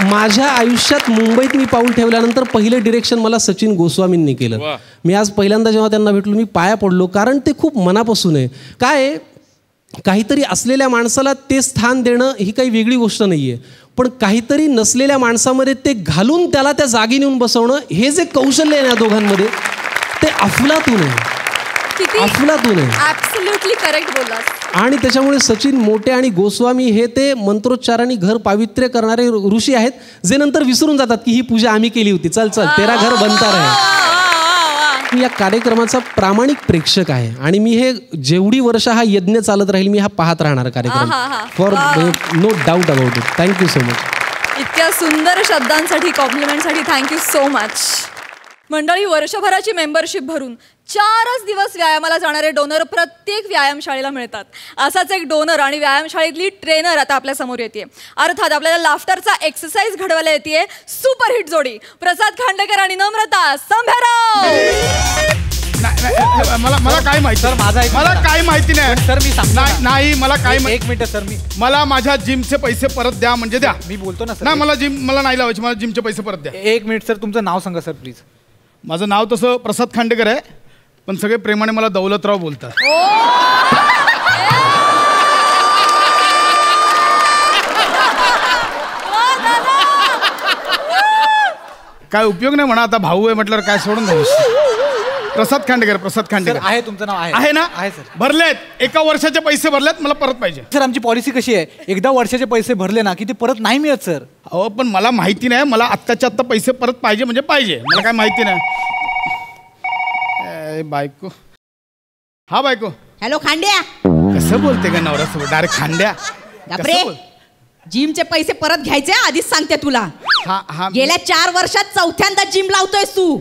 Speaker 12: माझ्या आयुष्यात मुंबईत मी पाऊल ठेवल्यानंतर पहिले डिरेक्शन मला सचिन गोस्वामींनी केलं. मी आज पहिल्यांदा जेव्हा त्यांना भेटलो मी पाया पडलो, कारण ते खूप मनापासून आहे. काय काहीतरी असलेल्या माणसाला ते स्थान देणं ही काही वेगळी गोष्ट नाही आहे, पण काहीतरी नसलेल्या माणसामध्ये ते घालून त्याला त्या जागी नेऊन बसवणं हे जे कौशल्य आहे या दोघांमध्ये ते अफलातून आहे. अफलातून आहे.
Speaker 1: ॲब्सोल्युटली करेक्ट बोललास.
Speaker 12: आणि त्याच्यामुळे सचिन मोटे आणि गोस्वामी हे ते मंत्रोच्चारांनी घर पावित्र्य करणारे ऋषी आहेत, जे नंतर विसरून जातात की ही पूजा आम्ही केली होती, चल चल तेरा घर बनता रहे. मी या कार्यक्रमाचा प्रामाणिक प्रेक्षक आहे आणि मी हे जेवढी वर्ष हा यज्ञ चालत राहील मी हा पाहत राहणार कार्यक्रम, for no doubt about it. Thank you so much.
Speaker 1: इतक्या सुंदर शब्दांसाठी, कॉम्प्लिमेंटसाठी थँक्यू सो मच. मंडळी, वर्षभराची मेंबरशिप भरून 4च दिवस व्यायामाला जाणारे डोनर प्रत्येक व्यायामशाळेला मिळतात. असाच एक डोनर आणि व्यायामशाळेतली ट्रेनर आता आपल्या समोर येते. अर्थात आपल्याला लाफ्टरचा एक्सरसाइज घडवायला येते सुपरहिट जोडी प्रसाद खांडेकर आणि नम्रता संभेराव.
Speaker 13: मला काय माहिती सर, मला काय माहिती नाही
Speaker 8: सर. मी
Speaker 13: नाही मला काय
Speaker 8: एक मिनिट सर,
Speaker 13: मला माझ्या जिमचे पैसे परत द्या. म्हणजे द्या,
Speaker 8: मी बोलतो ना सर.
Speaker 13: नाही मला नाही लावायचे, मला जिमचे पैसे परत द्या.
Speaker 8: एक मिनिट सर, तुमचं नाव सांगा सर प्लीज.
Speaker 13: माझं नाव तसं प्रसाद खांडेकर आहे, पण सगळे प्रेमाने मला दौलतराव बोलतात. काय उपयोग नाही म्हणा, आता भाऊ आहे म्हटल्यावर काय सोडून द्यावं. प्रसाद खांडेकर
Speaker 8: आहे तुमचं नाव
Speaker 13: आहे ना?
Speaker 8: आहे सर.
Speaker 13: भरलेत, 1 वर्षाचे पैसे भरलेत, मला परत पाहिजे.
Speaker 8: सर आमची पॉलिसी कशी आहे, एकदा वर्षाचे पैसे भरले ना की ते परत नाही मिळत सर.
Speaker 13: अहो पण मला माहिती नाही, मला आत्ताच्या आत्ता पैसे परत पाहिजे म्हणजे पाहिजे, मला काय माहिती नाही. बायको, हा बायको.
Speaker 14: हॅलो खांड्या.
Speaker 13: कसं बोलते का नवऱ्यासोबत डायरेक्ट खांड्या?
Speaker 14: जिमचे पैसे परत घ्यायचे आधीच सांगते तुला. गेल्या 4 वर्षात 4थ्यांदा जिम लावतोयस तू.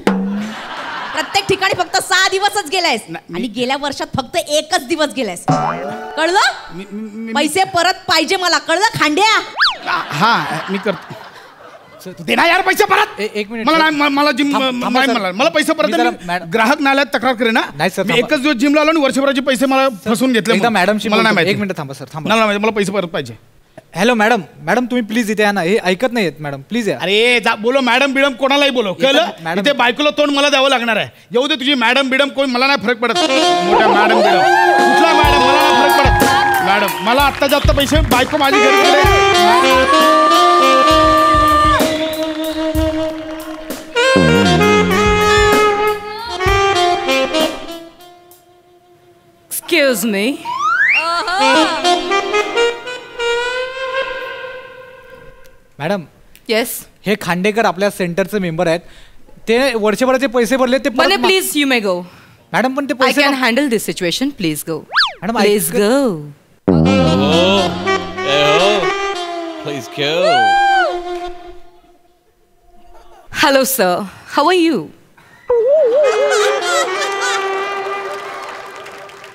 Speaker 14: प्रत्येक ठिकाणी फक्त 6 दिवसच गेलायस आणि गेल्या वर्षात फक्त 1च दिवस गेलायस. कळलं? पैसे परत पाहिजे मला, कळलं खांड्या?
Speaker 13: हा मी करतो. दे ना यार पैसे परत.
Speaker 8: एक मिनिट.
Speaker 13: मला जिम मला पैसे परत. ग्राहक नाल्यात तक्रार करे ना.
Speaker 8: नाही सर,
Speaker 13: मी 1च दिवस जिम लावलो आणि वर्षभराचे पैसे मला फसवून घेतले.
Speaker 8: मॅडमशी
Speaker 13: मला नाही माहिती.
Speaker 8: 1 मिनिट थांबा सर, थांबा.
Speaker 13: मला पैसे परत पाहिजे.
Speaker 8: हॅलो मॅडम, तुम्ही प्लीज इथे या ना, हे ऐकत नाहीयेत मॅडम, प्लीज या.
Speaker 13: अरे जा, बोलो मॅडम बिडम कोणालाही बोलो, कळलं? इथे बायकोला तोंड मला द्यावं लागणार आहे. येऊ दे तुझी मॅडम बिडम, कोण मला नाही फरक पडत. मोठ्या मॅडम बिडम कुठला मॅडम, मला नाही फरक पडत. मॅडम मला आत्ता जास्त पैसे, बायको माझी घरी गेले.
Speaker 11: Excuse me.
Speaker 8: मॅडम.
Speaker 11: येस.
Speaker 8: हे खांडेकर आपल्या सेंटरचे मेंबर आहेत, ते वर्षभराचे पैसे भरले ते.
Speaker 11: Please you may go.
Speaker 8: Madam पण ते
Speaker 11: I can handle this situation. Please go. Madam, please go.
Speaker 7: Please go.
Speaker 11: Hello, sir. How are you?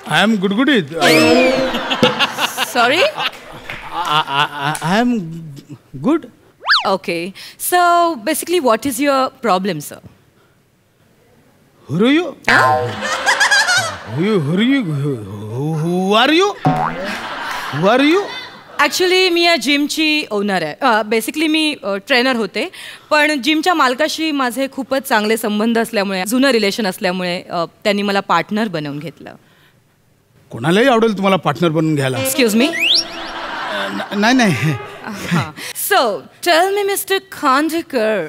Speaker 13: I am good.
Speaker 11: Sorry?
Speaker 13: I am good.
Speaker 11: Okay. So, basically, what is your problem, sir?
Speaker 13: Who are you? Who are you?
Speaker 11: Actually मी या जिमची owner आहे. Basically मी trainer होते, पण जिमच्या मालकाशी माझे खूपच चांगले संबंध असल्यामुळे, जुनं रिलेशन असल्यामुळे त्यांनी मला पार्टनर बनवून घेतलं.
Speaker 13: कोणालाही आवडेल तुम्हाला पार्टनर बनवून घ्यायला.
Speaker 11: Excuse me.
Speaker 13: नाही.
Speaker 11: So tell me mister Khandekar,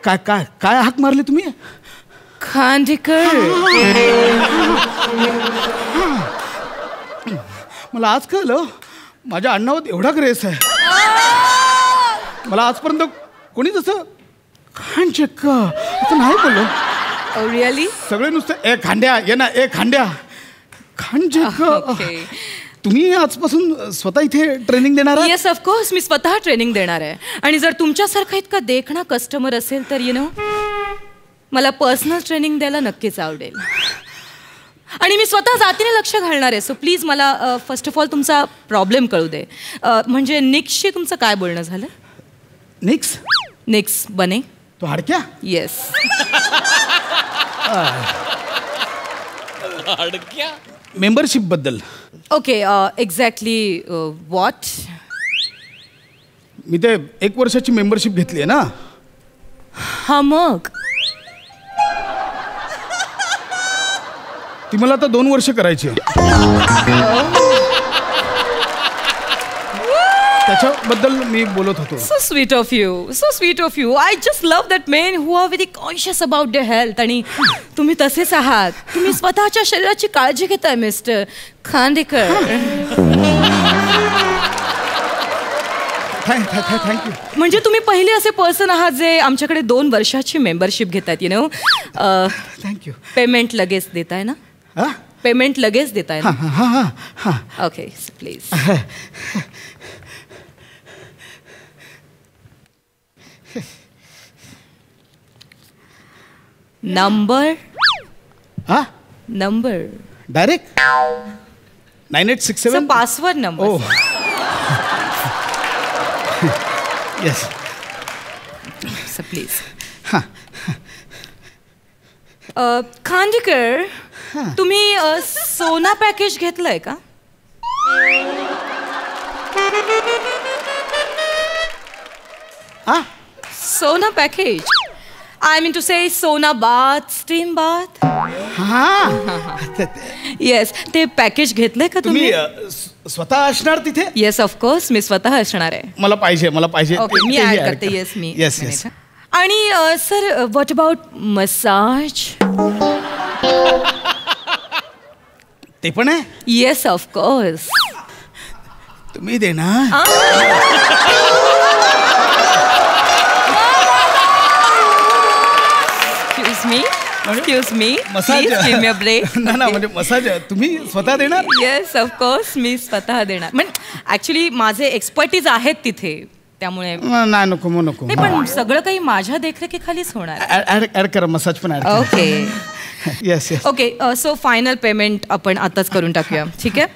Speaker 13: काय काय काय हाक मारले तुम्ही?
Speaker 11: खांडेकर.
Speaker 13: मला आज कळलं माझ्या अण्णावर एवढा क्रेस आहे. मला आजपर्यंत कोणी तसं खांडेकर असं नाही बोललो.
Speaker 11: रिअली?
Speaker 13: सगळे नुसतं ए खांड्या ये ना, ए खांड्या. खांडेकर. तुम्ही आजपासून स्वतः इथे ट्रेनिंग देणार आहात?
Speaker 11: येस ऑफकोर्स, मी स्वतः ट्रेनिंग देणार आहे. आणि जर तुमच्यासारखा इतका देखणा कस्टमर असेल तर मला पर्सनल ट्रेनिंग द्यायला नक्कीच आवडेल. आणि मी स्वतः जातीने लक्ष घालणार आहे. सो प्लीज मला फर्स्ट ऑफ ऑल तुमचा प्रॉब्लेम कळू दे. म्हणजे निक्सशी तुमचं काय बोलणं झालं? निक्स बने
Speaker 13: तो हाडक्या?
Speaker 11: येस.
Speaker 7: हाडक्या
Speaker 13: मेंबरशिप बद्दल.
Speaker 11: Okay, exactly what?
Speaker 13: मी ते 1 वर्षाची मेंबरशिप घेतली आहे ना.
Speaker 11: हा मग
Speaker 13: ती मला आता 2 वर्ष करायची आहे. त्याच्याबद्दल मी बोलत होतो.
Speaker 11: So sweet of you, so sweet of you. I just love that men who are very conscious about their health. आणि तुम्ही तसेच आहात. तुम्ही स्वतःच्या शरीराची काळजी घेताय मिस्टर खांडेकर.
Speaker 13: थँक्यू.
Speaker 11: म्हणजे तुम्ही पहिले असे पर्सन आहात जे आमच्याकडे 2 वर्षाची मेंबरशिप घेतात.
Speaker 13: थँक्यू.
Speaker 11: पेमेंट लगेच देताय ना? पेमेंट लगेच देताय ना? Okay please. Number
Speaker 13: direct 9867
Speaker 11: password number.
Speaker 13: Yes
Speaker 11: please. Khandekar, तुम्ही सोना पॅकेज घेतलंय का? सोना पॅकेज. आय मीन टू से सोना बाथ, स्टीम बाथ. येस, ते पॅकेज घेतलंय का तुम्ही?
Speaker 13: स्वतः असणार तिथे?
Speaker 11: येस ऑफकोर्स, मी स्वतः असणार आहे.
Speaker 13: मला पाहिजे.
Speaker 11: ओके, मी ऍड करते. येस मी.
Speaker 13: येस.
Speaker 11: आणि सर, व्हॉट अबाउट मसाज?
Speaker 13: ते पण आहे?
Speaker 11: Yes of course.
Speaker 13: तुम्ही देणार?
Speaker 11: Excuse me.
Speaker 13: Massage?
Speaker 11: Please give me a break.
Speaker 13: ना म्हणजे मसाज तुम्ही स्वतः देणार?
Speaker 11: येस ऑफकोर्स, मी स्वतः देणार. म्हणजे ऍक्च्युली माझे एक्सपर्टीज आहेत तिथे, त्यामुळे
Speaker 13: नाही. नको.
Speaker 11: नाही, पण सगळं काही माझ्या देखरेखीखालीच होणार.
Speaker 13: ऍड करा, मसाज पण add.
Speaker 11: Okay.
Speaker 13: Yes.
Speaker 11: Okay, so final payment आपण आताच करून टाकूया. ठीक आहे.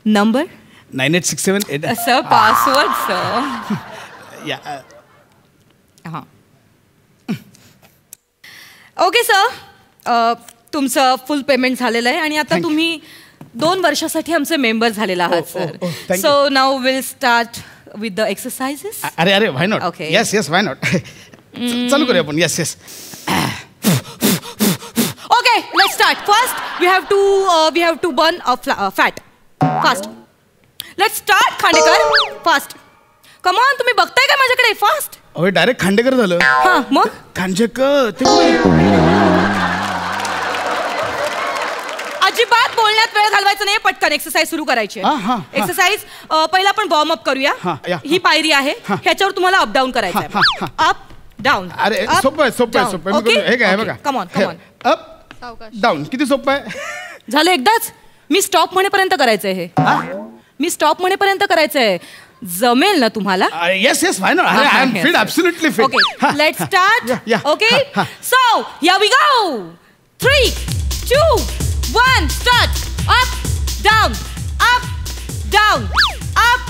Speaker 11: Number
Speaker 13: 9867
Speaker 11: sir. Password sir. हां. ओके सर, तुमचं फुल पेमेंट झालेलं आहे आणि आता तुम्ही 2 वर्षासाठी आमचे मेंबर झालेला आहात sir. So now will start with the exercises.
Speaker 13: अरे why not.
Speaker 11: Okay.
Speaker 13: Yes why not. चालू करूया आपण. Yes.
Speaker 11: Okay, let's start. First we have to burn fat fast. Let's start Khandekar, fast. Come on, तुम्ही बघताय का माझ्याकडे? फास्ट.
Speaker 13: अरे direct Khandekar झालं.
Speaker 11: हां मग
Speaker 13: खांडेकर.
Speaker 11: अजिबात बोलण्यात वेळ घालवायचा नाही. पटकन एक्सरसाइज सुरू करायची. एक्सरसाइज पहिला आपण वॉर्म अप करूया. ही पायरी आहे, ह्याच्यावर तुम्हाला अप डाऊन करायचं आहे. Up down.
Speaker 13: अरे सोपं आहे. हे काय बघा.
Speaker 11: Come on.
Speaker 13: Up down. किती सोपं आहे.
Speaker 11: झालं एकदाच. मी स्टॉप म्हणेपर्यंत करायचंय हे. मी स्टॉप म्हणेपर्यंत करायचंय. जमेल ना तुम्हाला?
Speaker 13: Yes why not. I am fit, absolutely fit.
Speaker 11: Okay, let's start. Okay, so here we go. 3, 2, 1, start. Up down, up down, up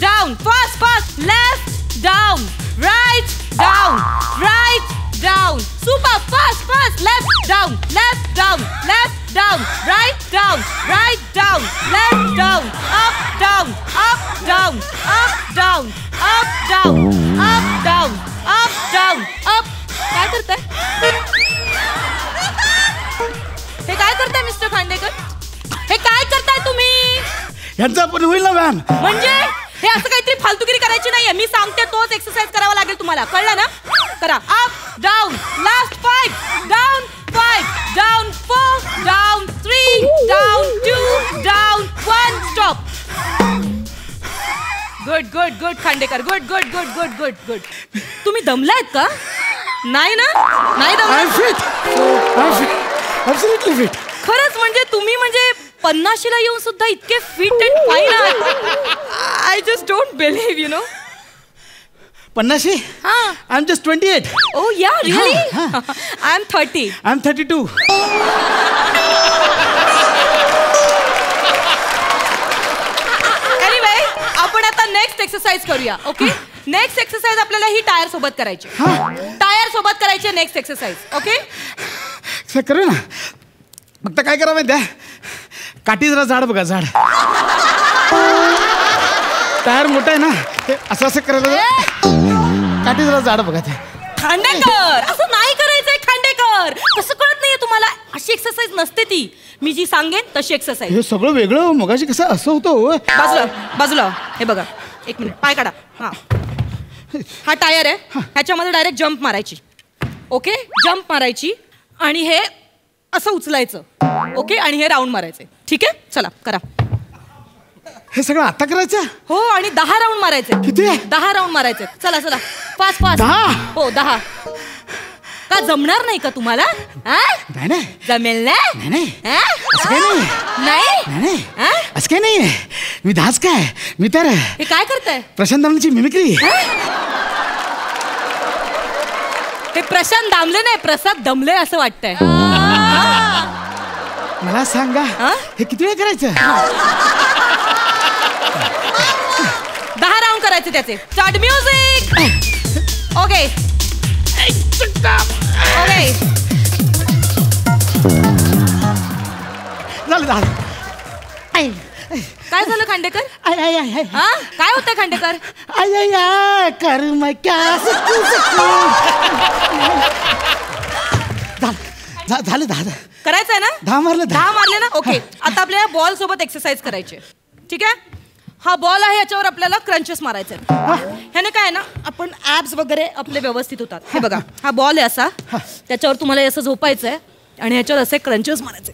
Speaker 11: down. Fast. Left down, right down, right down. Super. Fast. Left down, left down, left down, right down, right down, left down, up down, up down, up down, up down, up down, up down, up. काय करताय? हे काय करताय mister Khandekar? हे काय करताय तुम्ही?
Speaker 13: ह्यांचा पण होईल ना मॅम.
Speaker 11: म्हणजे हे असं काहीतरी फालतूगिरी करायची नाहीये. मी सांगते तोच एक्सरसाइज करावा लागेल तुम्हाला. कळलं ना? करा. Up down last 5 down 5 down 4 down 3 down 2 down 1 stop. Good good good Khandekar. Good good good good good good. तुम्ही दमलायत का? नाही ना? नाही दमलाय? खरंच म्हणजे तुम्ही म्हणजे 50शीला येऊन सुद्धा इतके फिट अँड फाईन आहात. I just don't believe you know.
Speaker 13: 50?
Speaker 11: हां.
Speaker 13: I am just 28.
Speaker 11: Oh yeah, really? I am 30.
Speaker 13: I am 32.
Speaker 11: Anyway, आपण आता नेक्स्ट एक्सरसाइज करूया. ओके? नेक्स्ट एक्सरसाइज आपल्याला ही टायर सोबत करायची. टायर सोबत करायची नेक्स्ट एक्सरसाइज. ओके?
Speaker 13: करू ना. फक्त काय करा माहिती आहे? काठी जरा झाड बघा. झाड टायर मोठा आहे ना, ते असं असं करायला. काठी जरा झाड बघा. ते
Speaker 11: खांडेकर असं नाही करायचंय. खांडेकर कसं कळत नाहीये तुम्हाला? अशी एक्सरसाइज नसते ती. मी जी सांगेन तशी एक्सरसाइज.
Speaker 13: हे सगळं वेगळं. मगाशी कसं असं होतं.
Speaker 11: बाजूला बाजूला. हे बघा एक मिनिट. पाय काढा. हा टायर आहे. ह्याच्यामध्ये डायरेक्ट जंप मारायची. ओके? जंप मारायची आणि हे असं उचलायचं. ओके? आणि हे राऊंड मारायचे. ठीक आहे? चला करा.
Speaker 13: हे सगळं आता करायचं?
Speaker 11: हो. आणि 10 राऊंड मारायचे.
Speaker 13: किती?
Speaker 11: 10 राऊंड मारायचे. चला चला फास्ट फास्ट.
Speaker 13: 10?
Speaker 11: हो 10. का जमणार नाही का तुम्हाला?
Speaker 13: नाही नाही
Speaker 11: जमेल ना?
Speaker 13: नाही असं काही नाही.
Speaker 11: नाही
Speaker 13: असं काही नाही. मी दास काय, मी तर
Speaker 11: हे काय करताय?
Speaker 13: प्रशांत दामलेची मिमिक्री.
Speaker 11: हे प्रशांत दामले नाही, प्रसाद दमले असं वाटतंय.
Speaker 13: मला सांगा हे किती वेळ करायचं?
Speaker 11: 10 राऊंड करायचे त्याचे. Start music. Okay okay.
Speaker 13: झालं.
Speaker 11: काय झालं खांडेकर? काय होतंय खांडेकर?
Speaker 13: कर्म झालं. 10
Speaker 11: करायचंय ना?
Speaker 13: 10 मारले.
Speaker 11: 10 मारले ना? ओके. आता आपल्याला बॉल सोबत एक्सरसाइज करायची. ठीक आहे? हा बॉल आहे, याच्यावर आपल्याला क्रंचेस मारायचे. ह्याने काय ना आपण ऍब्स वगैरे आपले व्यवस्थित होतात. हे बघा हा बॉल आहे असा, त्याच्यावर तुम्हाला असं झोपायचंय आणि ह्याच्यावर असे क्रंचेस मारायचे.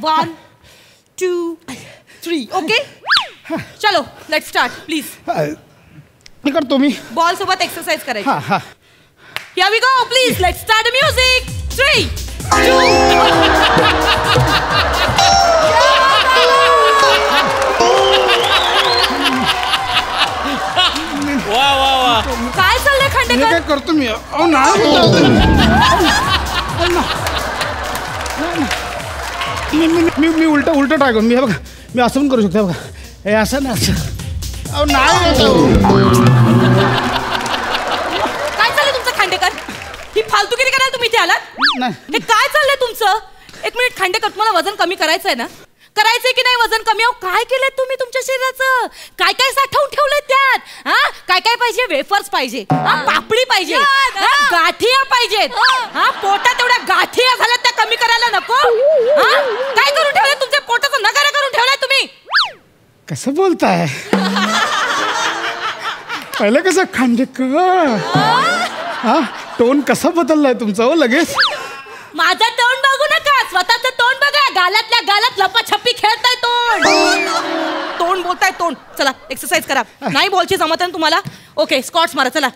Speaker 11: 1 2 3. ओके? चलो लेट्स स्टार्ट प्लीज.
Speaker 13: मी करतो. मी
Speaker 11: बॉल सोबत एक्सरसाइज करायची. Here we go. Please let's start the music. 3 2 काय चाललंय खांडेकर?
Speaker 13: काय करतो मी? मी उलट ट्राय करू. मी बघा मी असं पण करू शकतो. बघा हे असं ना असं. नाही
Speaker 11: काय चाललंय तुमचं खांडेकर? ही फालतूगिरी करायला तुम्ही इथे आलात? हे काय चाललंय तुमचं? एक मिनिट खांडेकर, तुम्हाला वजन कमी करायचंय ना? करायचंय की नाही वजन कमी? काय केलंय तुम्ही तुमच्या शरीराचं? काय काय साठवून ठेवलंय त्यात? काय काय पाहिजे? वेफर्स पाहिजे, पापडी पाहिजे, गाठिया पाहिजेत. पोटात एवढ्या गाठिया झाल्यात, त्या कमी करायला नको? काय करून ठेवलंय तुमच्या पोटाचं? नगारा करून ठेवलाय तुम्ही.
Speaker 13: कसं बोलताय? पहिलं कसं खांडेकर टोन कसा बदललाय तुमचा हो लगेच?
Speaker 11: माझं तोंड बघू नका, स्वतःचं तोंड बघा. गालातल्या गालात लपाछपी खेळताय. तोंड बोलताय तोंड. चला एक्सरसाइज करा. नाही बॉलची जमत आहे तुम्हाला? ओके स्क्वॉट्स मारा. चला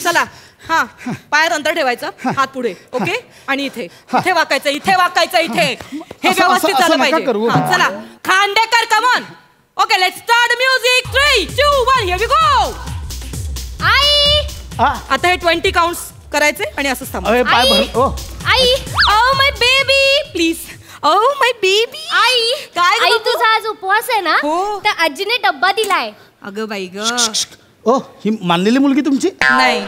Speaker 11: चला. हा पायात अंतर ठेवायचं, हात पुढे. ओके? आणि इथे इथे वाकायचं, इथे वाकायचं, इथे. हे व्यवस्थित झालं पाहिजे. चला Khandekar come on. Okay let's start music. 3 2 1 here we go. आई आता हे 20 काउंट्स करायचे आणि असंच थांबायचं. आई oh my baby please. Oh my baby.
Speaker 10: आई
Speaker 11: काय
Speaker 10: आई तुझा आज उपवास आहे ना? तर आजीने डब्बा दिलाय.
Speaker 11: अगं बाई ग.
Speaker 13: ओ ही मानलेली मुलगी तुमची?
Speaker 11: नाही,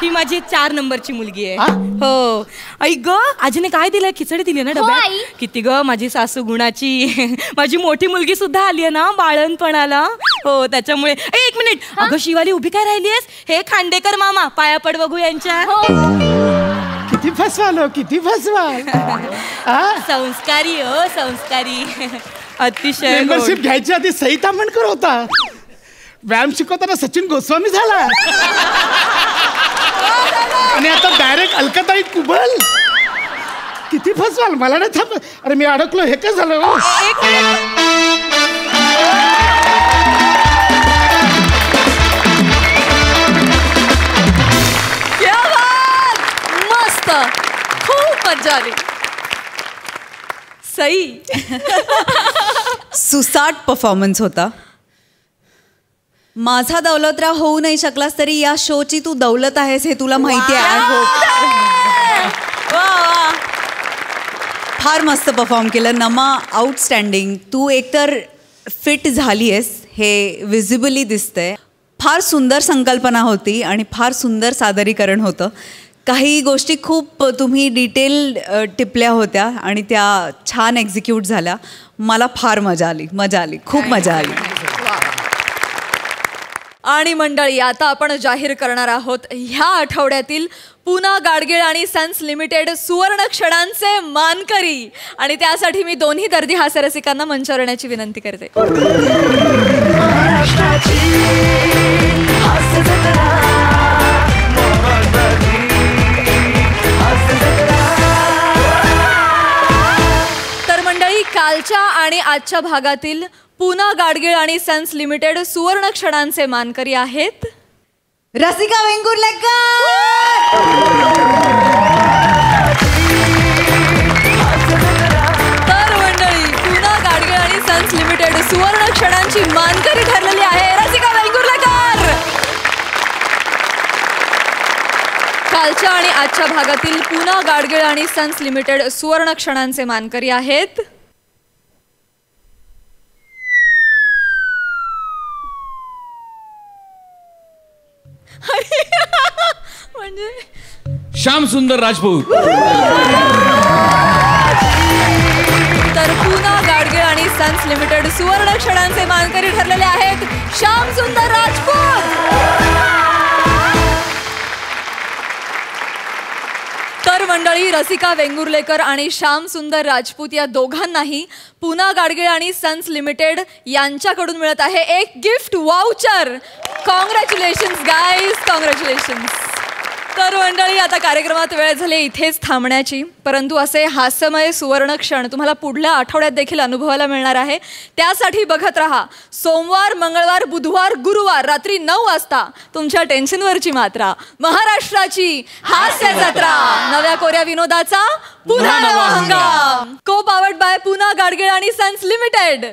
Speaker 11: ही माझी 4 नंबरची मुलगी आहे. हो. आई ग आजीने काय दिलंय? खिचडी दिली ना डब्यात? किती ग माझी सासू गुणाची. माझी मोठी मुलगी सुद्धा आली आहे ना बाळणपणाला. हो त्याच्यामुळे. एक मिनिट. अगं शिवाली उभी काय राहिलीयस? हे खांडेकर मामा पाया पड बघू यांच्या.
Speaker 13: किती फसवालो, किती फसवाल.
Speaker 11: संस्कारी हो संस्कारी. अतिशय.
Speaker 13: मेंबरशिप घ्यायची आधी सही तामणकर होता. व्यायाम शिकवताना सचिन गोस्वामी झाला आणि आता डायरेक्ट अलकाताई कुबल. किती फसवाल मला नाही थांब. अरे मी अडकलो हे काय झालं.
Speaker 1: मस्त, खूप मजा आली. सई.
Speaker 6: सुसाट परफॉर्मन्स होता. माझा दौलतराव होऊ नाही शकलास तरी या शोची तू दौलत आहेस हे तुला माहिती आहे. फार मस्त परफॉर्म केलं नमा. आउटस्टँडिंग. तू एकतर फिट झाली आहेस हे विजिबली दिसतंय. फार सुंदर संकल्पना होती आणि फार सुंदर सादरीकरण होतं. काही गोष्टी खूप तुम्ही डिटेल टिपल्या होत्या आणि त्या छान एक्झिक्यूट झाल्या. मला फार मजा आली, खूप मजा आली.
Speaker 1: आणि मंडळी, आता आपण जाहीर करणार आहोत ह्या आठवड्यातील पुना गाडगीळ आणि सन्स लिमिटेड सुवर्ण क्षणांचे मानकरी. आणि त्यासाठी मी दोन्ही दर्दी हास्यरसिकांना मंचावर येण्याची विनंती करते. तर मंडळी, कालच्या आणि आजच्या भागातील पुना गाडगीळ आणि सन्स लिमिटेड सुवर्ण क्षणांचे मानकरी आहेत
Speaker 6: रसिका वेंगुर्लेकर.
Speaker 1: तर मंडळी, पुना गाडगीळ आणि सन्स लिमिटेड सुवर्ण क्षणांची मानकरी ठरलेली आहे रसिका वेंगुर्लेकर. कालच्या आणि आजच्या भागातील पुना गाडगीळ आणि सन्स लिमिटेड सुवर्ण क्षणांचे मानकरी आहेत म्हणजे
Speaker 7: श्याम सुंदर राजपूत.
Speaker 1: तर पुना गाडगीळ आणि सन्स लिमिटेड सुवर्ण क्षणांचे मानकरी ठरलेले आहेत श्याम सुंदर राजपूत. तर मंडळी, रसिका वेंगुर्लेकर आणि श्याम सुंदर राजपूत या दोघांनाही पुना गाडगीळ आणि सन्स लिमिटेड यांच्याकडून मिळत आहे एक gift voucher. Congratulations guys, congratulations. तर मंडळी, आता कार्यक्रमात वेळ झाली इथेच थांबण्याची. परंतु असे हास्यमय सुवर्ण क्षण तुम्हाला पुढल्या आठवड्यात देखील अनुभवायला मिळणार आहे. त्यासाठी बघत रहा सोमवार, मंगळवार, बुधवार, गुरुवार रात्री 9 वाजता तुमच्या टेन्शनवरची मात्रा, महाराष्ट्राची हास्य जत्रा, नव्या कोऱ्या विनोदाचा पुन्हा नवा हंगाम. को पावर्ड बाय पुना गाडगीळ आणि सन्स लिमिटेड.